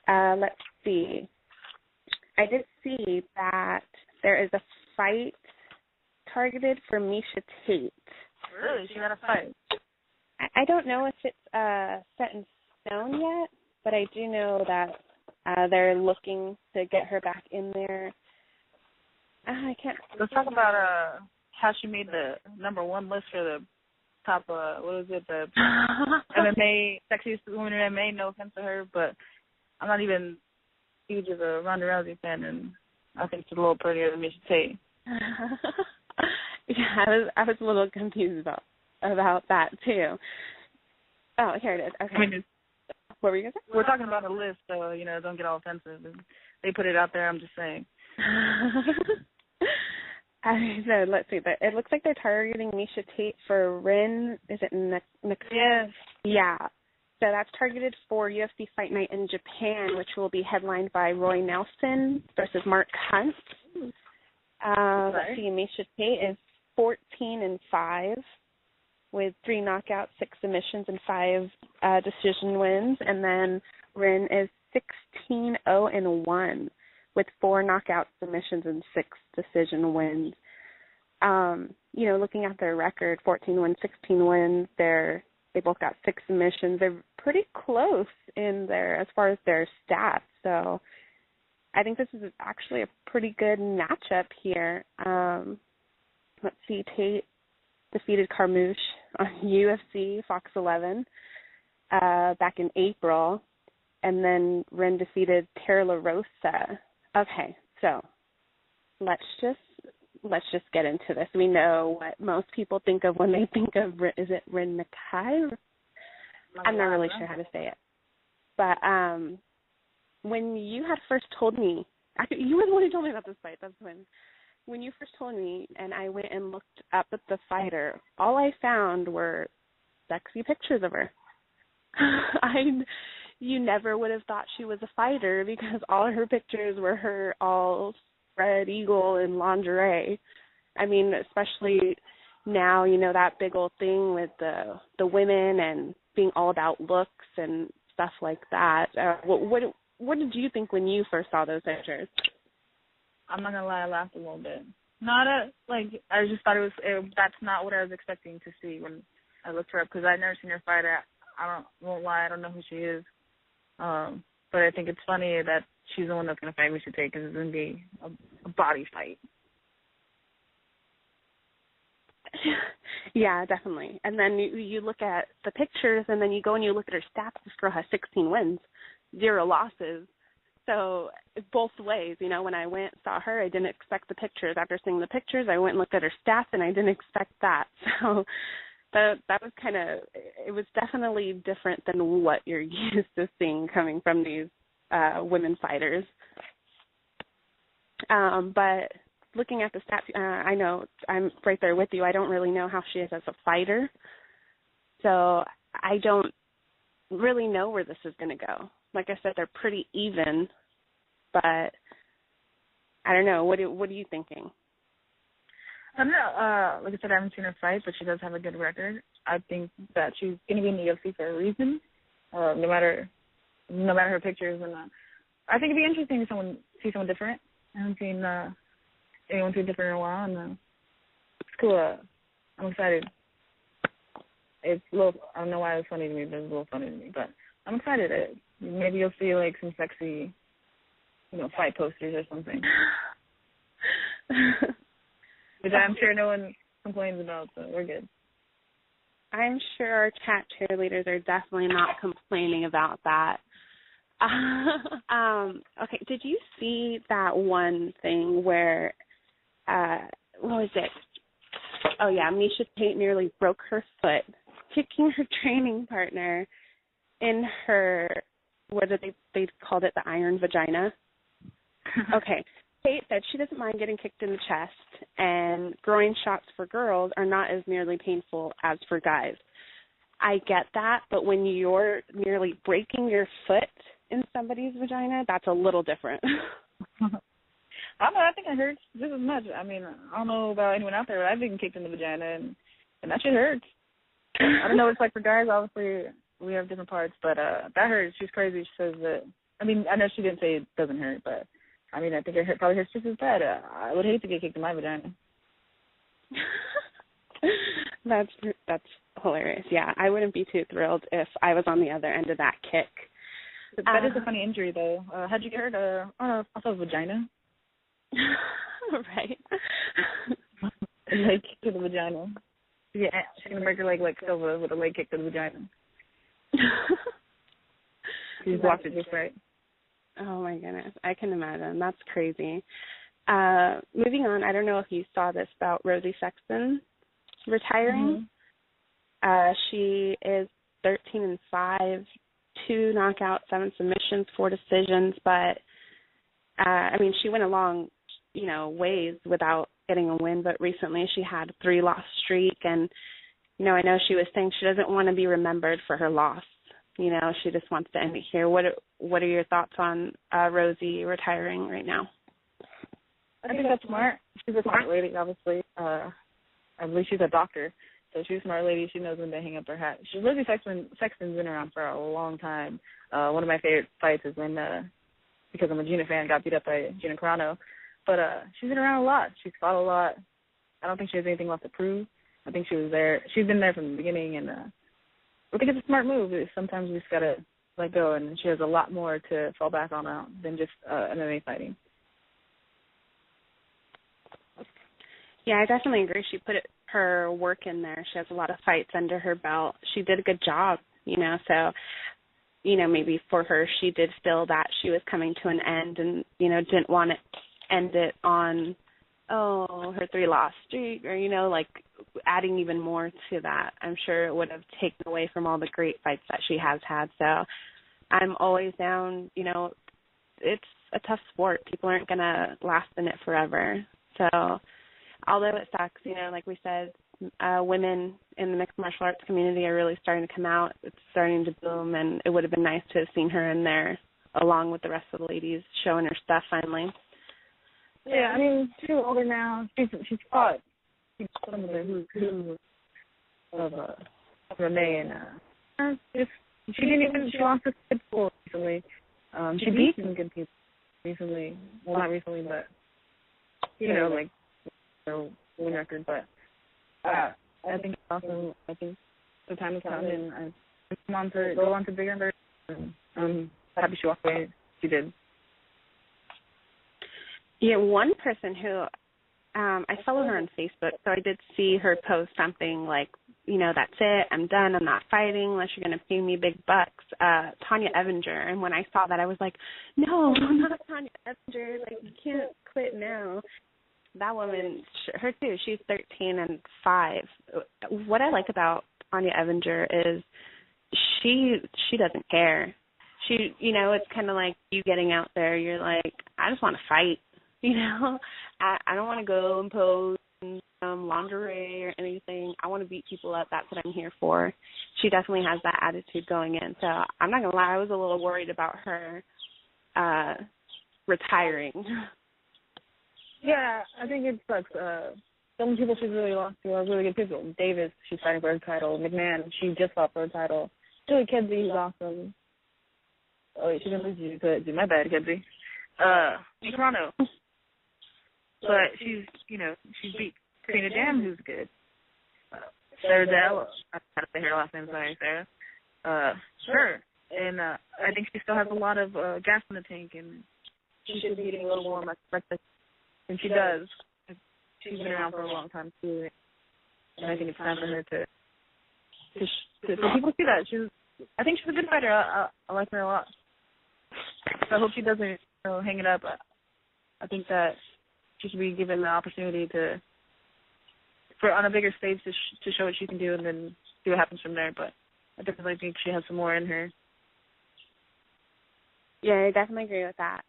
Let's see. I did see that there is a fight targeted for Miesha Tate. Really? She got a fight? I don't know if it's set in stone yet, but I do know that they're looking to get her back in there. I can't. Let's talk about how she made the #1 list for the top. What is it? The MMA sexiest woman in MMA. No offense to her, but I'm not even huge of a Ronda Rousey fan, and I think she's a little prettier than Miesha Tate. Yeah, I was a little confused about that too. Oh, here it is. Okay. What were you going to say? We're talking about a list, so, don't get all offensive. They put it out there, I'm just saying. Let's see. It looks like they're targeting Misha Tate for Rin. Is it Yes. Yeah. So that's targeted for UFC Fight Night in Japan, which will be headlined by Roy Nelson versus Mark Hunt. Let's see. Misha Tate is 14-5 with 3 knockouts, 6 submissions, and 5 decision wins. And then Rin is 16-0-1 with 4 knockout submissions and 6 decision wins. Looking at their record, 14 wins, 16 wins, they both got 6 submissions. They're pretty close in there as far as their stats. So I think this is actually a pretty good matchup here. Let's see, Tate defeated Carmouche on UFC Fox 11 back in April, and then Rin defeated Tara La Rosa. Okay, so let's just get into this. We know what most people think of when they think of, is it Rin Nakai? I'm not really sure how to say it. But when you had first told me, you were the one who told me about this fight. That's when you first told me, and I went and looked up at the fighter, all I found were sexy pictures of her. You never would have thought she was a fighter because all her pictures were her all spread eagle in lingerie. I mean, especially now, that big old thing with the women and being all about looks and stuff like that. What did you think when you first saw those pictures? I'm not gonna lie, I laughed a little bit. I just thought that's not what I was expecting to see when I looked her up, because I'd never seen her fight. I won't lie, I don't know who she is. But I think it's funny that she's the one that's gonna fight Misha Tate, because it's gonna be a body fight. Yeah, definitely. And then you look at the pictures, and then you go and you look at her stats. This girl has 16 wins, 0 losses. So both ways, when I went and saw her, I didn't expect the pictures. After seeing the pictures, I went and looked at her stats, and I didn't expect that. So that was it was definitely different than what you're used to seeing coming from these women fighters. But looking at the stats, I know I'm right there with you. I don't really know how she is as a fighter. So I don't really know where this is going to go. Like I said, they're pretty even, but I don't know. What are you thinking? I don't know. Like I said, I haven't seen her fight, but she does have a good record. I think that she's going to be in the UFC for a reason, no matter her pictures. And I think it'd be interesting to see someone different. I haven't seen anyone too different in a while, and it's cool. I'm excited. It's a little, I don't know why it's funny to me, but it's a little funny to me. But I'm excited. Maybe you'll see some sexy, fight posters or something. Which I'm sure no one complains about, so we're good. I'm sure our chat cheerleaders are definitely not complaining about that. Okay, did you see that one thing where, what was it? Oh, yeah, Misha Tate nearly broke her foot, kicking her training partner in her, what did they called it, the iron vagina? Okay. Tate said she doesn't mind getting kicked in the chest, and groin shots for girls are not as nearly painful as for guys. I get that, but when you're nearly breaking your foot in somebody's vagina, that's a little different. I don't know, I think it hurts just as much. I mean, I don't know about anyone out there, but I've been kicked in the vagina, and that shit hurts. I don't know what it's like for guys. Obviously, we have different parts, but that hurts. She's crazy. She says that. I mean, I know she didn't say it doesn't hurt, but I mean, I think it probably hurts just as bad. I would hate to get kicked in my vagina. That's hilarious. Yeah, I wouldn't be too thrilled if I was on the other end of that kick. That is a funny injury, though. How'd you get hurt? Off of vagina. Right. Leg kick to the vagina. Yeah, she's gonna break her leg like Silva with a leg kick to the vagina. She blocked it just right. Oh my goodness, I can imagine. That's crazy. Moving on, I don't know if you saw this about Rosie Sexton retiring. Mm-hmm. She is 13-5, 2 knockouts, 7 submissions, 4 decisions, but I mean, she went a long, ways without getting a win, but recently she had a 3-loss streak, and, I know she was saying she doesn't want to be remembered for her loss. She just wants to end it here. What are your thoughts on Rosie retiring right now? I think that's smart. She's a smart lady, obviously. I believe she's a doctor, so she's a smart lady. She knows when to hang up her hat. Rosie Sexton's been around for a long time. One of my favorite fights is when, because I'm a Gina fan, got beat up by Gina Carano. But she's been around a lot. She's fought a lot. I don't think she has anything left to prove. I think she was there. She's been there from the beginning, and I think it's a smart move. Sometimes we just got to let go, and she has a lot more to fall back on now than just MMA fighting. Yeah, I definitely agree. She put her work in there. She has a lot of fights under her belt. She did a good job, so, maybe for her, she did feel that she was coming to an end and, didn't want to end it on, her 3-loss streak or, adding even more to that. I'm sure it would have taken away from all the great fights that she has had. So I'm always down, it's a tough sport. People aren't going to last in it forever. So although it sucks, like we said, women in the mixed martial arts community are really starting to come out. It's starting to boom, and it would have been nice to have seen her in there along with the rest of the ladies showing her stuff finally. Yeah, I mean, she's older now. She's fought some of the who's of MMA, and she lost to good people recently. She beat some good people recently. Well, not recently, but like win record. But I think it's awesome. I think the time has come, and I go on to bigger and better. And I'm happy she walked away. She did. Yeah, one person who I follow her on Facebook, so I did see her post something like, that's it, I'm done, I'm not fighting unless you're going to pay me big bucks, Tanya Evinger. And when I saw that, I was like, no, not Tanya Evinger, you can't quit now. That woman, her too, she's 13-5. What I like about Tanya Evinger is she doesn't care. She, it's kind of like you getting out there, you're like, I just want to fight. I don't want to go and pose in lingerie or anything. I want to beat people up. That's what I'm here for. She definitely has that attitude going in. So I'm not going to lie, I was a little worried about her retiring. Yeah, I think it sucks. Some people she's really lost to are really good people. Davis, she's fighting for her title. McMahon, she just fought for her title. Julie Kedzie, he's awesome. Oh, wait, she didn't lose you to Kedzie. My bad, Kedzie. Toronto. But she's beat Kathina Catron, who's good. Sarah Dell, I had to say her last name, sorry, Sarah. Sure. And I think she still has a lot of gas in the tank, and she should be getting a little more respect than she does. She's been around for a long time, too. And I think it's time for her to for people to see that. I think she's a good fighter. I like her a lot. So I hope she doesn't hang it up. I think that she should be given the opportunity for on a bigger stage to show what she can do, and then see what happens from there. But I definitely think she has some more in her. Yeah, I definitely agree with that.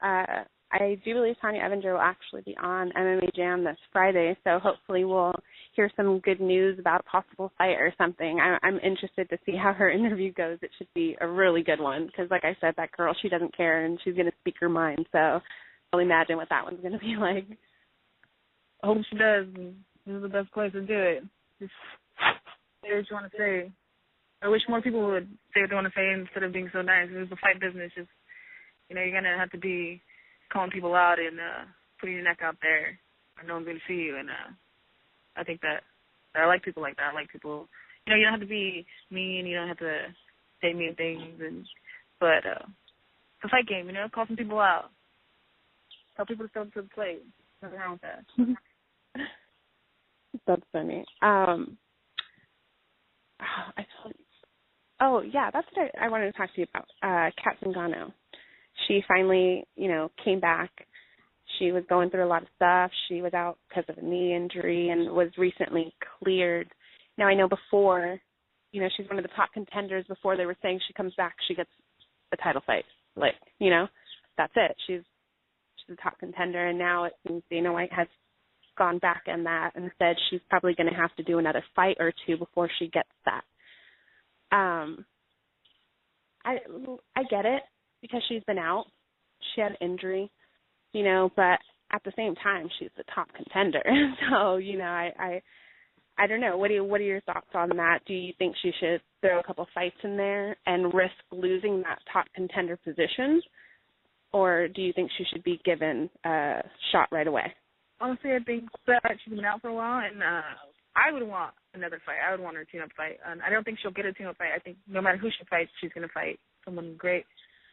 I do believe Tanya Evinger will actually be on MMA Jam this Friday, so hopefully we'll hear some good news about a possible fight or something. I'm interested to see how her interview goes. It should be a really good one because, like I said, that girl, she doesn't care, and she's going to speak her mind. So I'll imagine what that one's going to be like. I hope she does. This is the best place to do it. Just say what you want to say. I wish more people would say what they want to say instead of being so nice. This is the fight business. Just, you're going to have to be calling people out and putting your neck out there, or no one's going to see you. And I think that I like people like that. I like people, you don't have to be mean. You don't have to say mean things. But it's a fight game, call some people out. Tell people to step to the plate. Nothing wrong with that. That's funny. That's what I wanted to talk to you about. Kat Zingano. She finally, came back. She was going through a lot of stuff. She was out because of a knee injury and was recently cleared. Now, I know before, she's one of the top contenders. Before they were saying she comes back, she gets a title fight. Like, you know, that's it. She's a top contender, and now it seems Dana White has gone back on that and said she's probably going to have to do another fight or two before she gets that. I get it because she's been out. She had an injury, you know, but at the same time, she's the top contender. So, you know, I don't know. What are your thoughts on that? Do you think she should throw a couple fights in there and risk losing that top contender position, or do you think she should be given a shot right away? Honestly, I think that she's been out for a while, and I would want another fight. I would want her tune-up fight. I don't think she'll get a tune-up fight. I think no matter who she fights, she's going to fight someone great.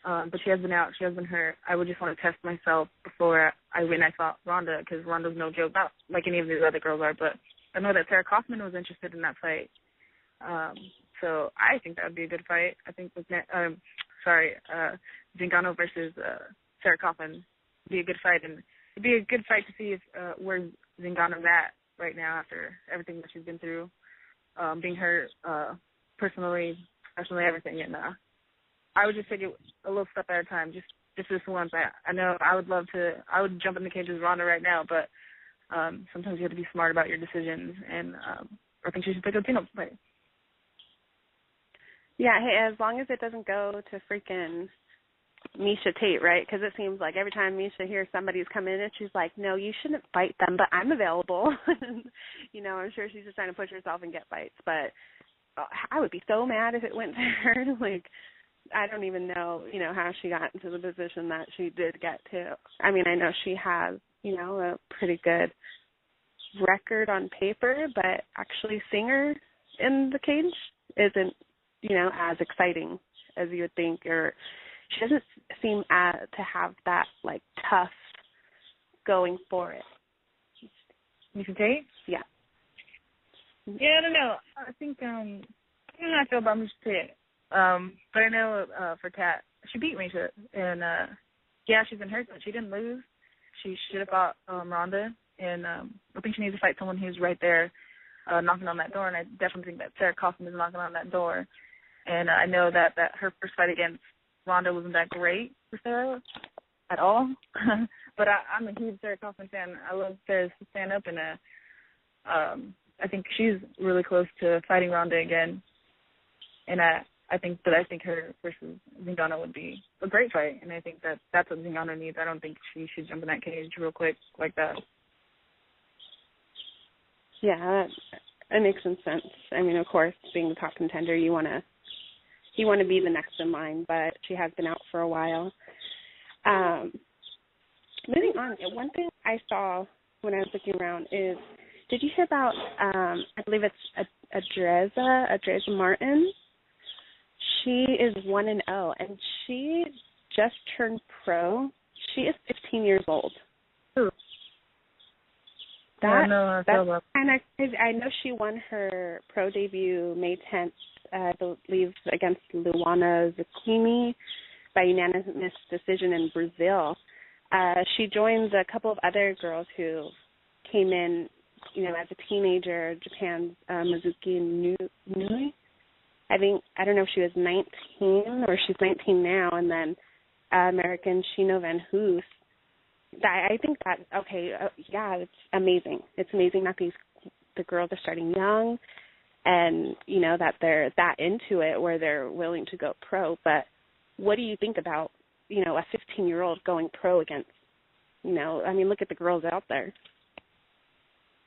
But she has been out. She has been hurt. I would just want to test myself before I win. I fought Ronda, because Ronda's no joke, not like any of these other girls are, but I know that Sarah Kaufman was interested in that fight. So I think that would be a good fight. I think with Zingano versus Sarah Kaufman would be a good fight, and it'd be a good fight to see if where Zingano's at right now after everything that she's been through, being hurt personally, professionally, everything. And I would just take it a little step at a time, just this once. I know I would jump in the cage with Ronda right now, but sometimes you have to be smart about your decisions, and I think she should pick a tune-up fight. Yeah, hey, as long as it doesn't go to freaking Miesha Tate, right? Because it seems like every time Miesha hears somebody's coming in, she's like, no, you shouldn't fight them, but I'm available. You know, I'm sure she's just trying to push herself and get fights. But I would be so mad if it went to her. Like, I don't even know, you know, how she got into the position that she did get to. I mean, I know she has, you know, a pretty good record on paper, but actually seeing her in the cage isn't, you know, as exciting as you would think, or she doesn't seem to have that, like, tough going for it. Miesha Tate? Yeah. Yeah, I don't know. I think, I don't know how I feel about Miesha Tate. But I know for Kat, she beat Miesha, and yeah, she's been hurt, but she didn't lose. She should have fought Ronda, and I think she needs to fight someone who's right there knocking on that door, and I definitely think that Sarah Kaufman is knocking on that door. And I know that her first fight against Ronda wasn't that great for Sarah at all. But I'm a huge Sarah Kaufman fan. I love Sarah's stand-up, and I think she's really close to fighting Ronda again. And I think her versus Zingano would be a great fight, and I think that's what Zingano needs. I don't think she should jump in that cage real quick like that. Yeah, it makes some sense. I mean, of course, being the top contender, you want to be the next in line, but she has been out for a while. Moving on, one thing I saw when I was looking around is, did you hear about, I believe it's Adreza Martin? She is 1-0, and she just turned pro. She is 15 years old. Ooh. That's kind of crazy. I know she won her pro debut May 10th, I believe, against Luana Zucchini by unanimous decision in Brazil. She joins a couple of other girls who came in, you know, as a teenager, Japan's Mizuki Nui. I don't know if she was 19 or she's 19 now, and then American Shino Van Hoos. I think that, yeah, it's amazing. It's amazing that the girls are starting young, and, you know, that they're that into it where they're willing to go pro. But what do you think about, you know, a 15-year-old going pro against, you know, I mean, look at the girls out there.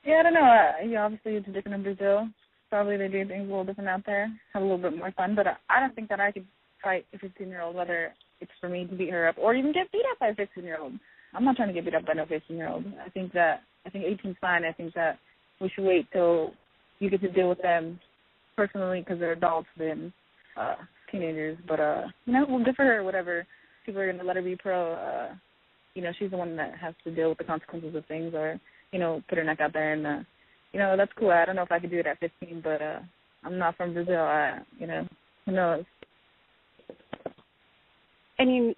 Yeah, I don't know. Yeah, obviously it's different in Brazil. Probably they do things a little different out there, have a little bit more fun. But I don't think that I could fight a 15-year-old, whether it's for me to beat her up or even get beat up by a 15-year-old. I'm not trying to get beat up by no 15-year-old. I think 18's fine. I think that we should wait till you get to deal with them personally because they're adults than teenagers. But, you know, well, good for her, whatever. People are going to let her be pro. You know, she's the one that has to deal with the consequences of things or, you know, put her neck out there. And, you know, that's cool. I don't know if I could do it at 15, but I'm not from Brazil. You know, who knows? I mean,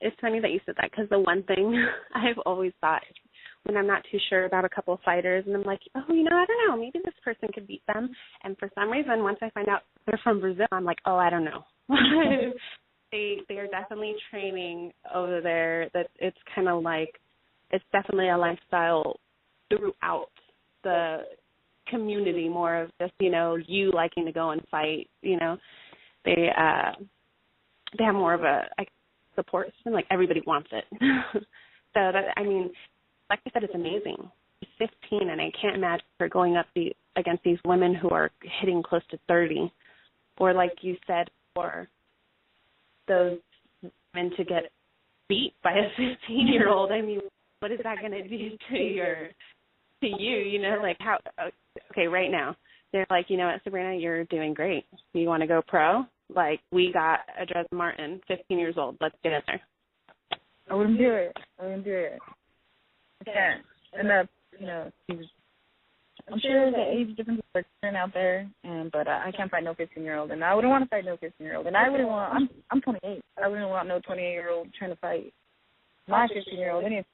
it's funny that you said that, because the one thing I've always thought when I'm not too sure about a couple of fighters, and I'm like, oh, you know, I don't know, maybe this person could beat them. And for some reason, once I find out they're from Brazil, I'm like, oh, I don't know. they are definitely training over there. That it's kind of like it's definitely a lifestyle throughout the community. More of just you liking to go and fight. They have more of a support system. Like everybody wants it. So that like I said, it's amazing. She's 15, and I can't imagine her going up against these women who are hitting close to 30, or like you said, for those men to get beat by a 15-year-old. What is that going to do to you? Like how? Okay, right now they're like, you know what, Sabrina, you're doing great. You want to go pro? Like we got a Dres Martin, 15 years old. Let's get in there. I wouldn't do it. I can't. And I'm sure the age differences are different out there, but I can't fight no 15-year-old, and I wouldn't want to fight no 15-year-old, and I wouldn't want. I'm 28. I wouldn't want no 28-year-old trying to fight my 15-year-old, any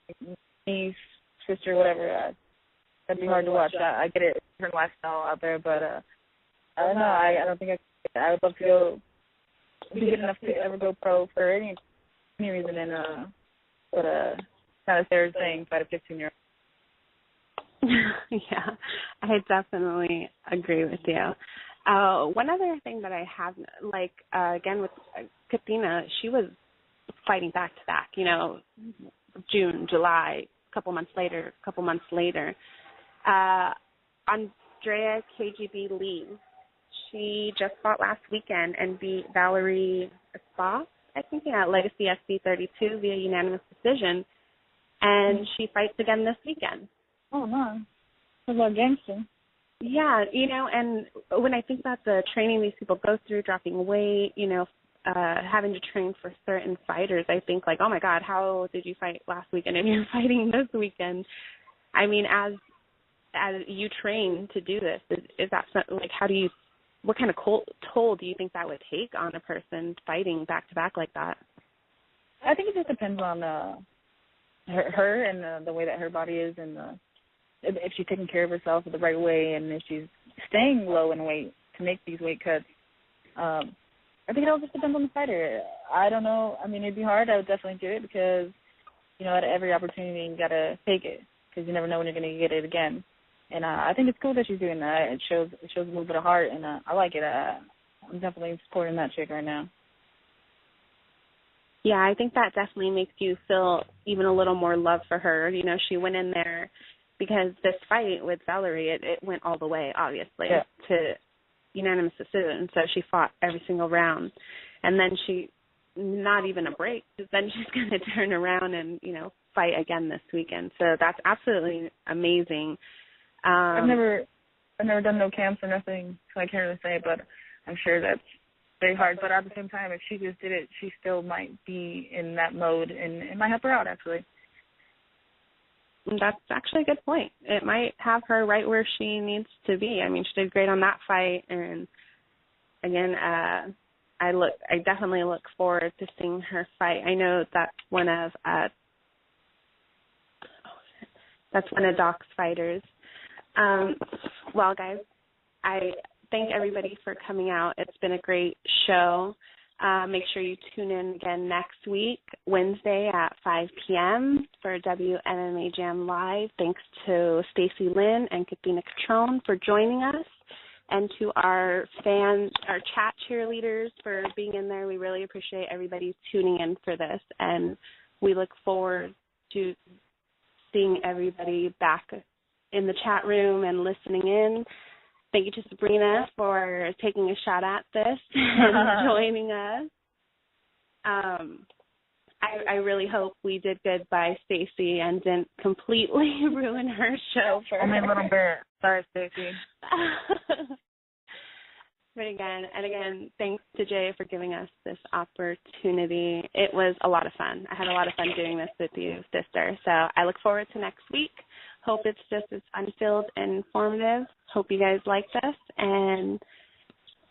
niece, sister, whatever. That'd be hard to watch. I get it, different lifestyle out there, but I don't know. I don't think I would love to be good enough to ever go pro for any reason, but kind of Sarah's saying, fight a 15-year-old. Yeah, I definitely agree with you. One other thing that I have, again with Kathina, she was fighting back to back, June, July, a couple months later. Andrea KGB Lee, she just fought last weekend and beat Valerie Spa, I think, at Legacy SC 32 via unanimous decision, and she fights again this weekend. Oh, no. What about gangster? Yeah, and when I think about the training these people go through, dropping weight, having to train for certain fighters, I think, like, oh, my God, how did you fight last weekend and you're fighting this weekend? As you train to do this, is that, like, what kind of toll do you think that would take on a person fighting back-to-back like that? I think it just depends on her and the way that her body is, and if she's taking care of herself the right way, and if she's staying low in weight to make these weight cuts. I think it all just depends on the fighter. I don't know. It'd be hard. I would definitely do it because, at every opportunity you got to take it because you never know when you're going to get it again. And I think it's cool that she's doing that. It shows a little bit of heart, and I like it. I'm definitely supporting that chick right now. Yeah, I think that definitely makes you feel even a little more love for her. She went in there because this fight with Valerie, it went all the way, obviously, to unanimous decision. So she fought every single round. And then not even a break, then she's going to turn around and, fight again this weekend. So that's absolutely amazing. I've never done no camps or nothing, so I can't really say, but I'm sure that's very hard. But at the same time, if she just did it, she still might be in that mode, and it might help her out, actually. That's actually a good point. It might have her right where she needs to be. She did great on that fight, and again, I definitely look forward to seeing her fight. I know that's one of Doc's fighters. Well, guys, I thank everybody for coming out. It's been a great show. Make sure you tune in again next week, Wednesday at 5 p.m. for WMMA Jam Live. Thanks to Stacey Lynn and Kathina Catron for joining us, and to our fans, our chat cheerleaders for being in there. We really appreciate everybody tuning in for this, and we look forward to seeing everybody back in the chat room and listening in. Thank you to Sabrina for taking a shot at this and joining us. I really hope we did good by Stacey and didn't completely ruin her show for her. A little bit. Sorry, Stacey. But again, thanks to Jay for giving us this opportunity. It was a lot of fun. I had a lot of fun doing this with you, sister. So I look forward to next week. Hope it's just as fun-filled and informative. Hope you guys like this. And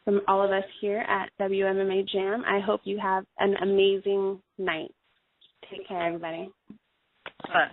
from all of us here at WMMA Jam, I hope you have an amazing night. Take care, everybody. Bye.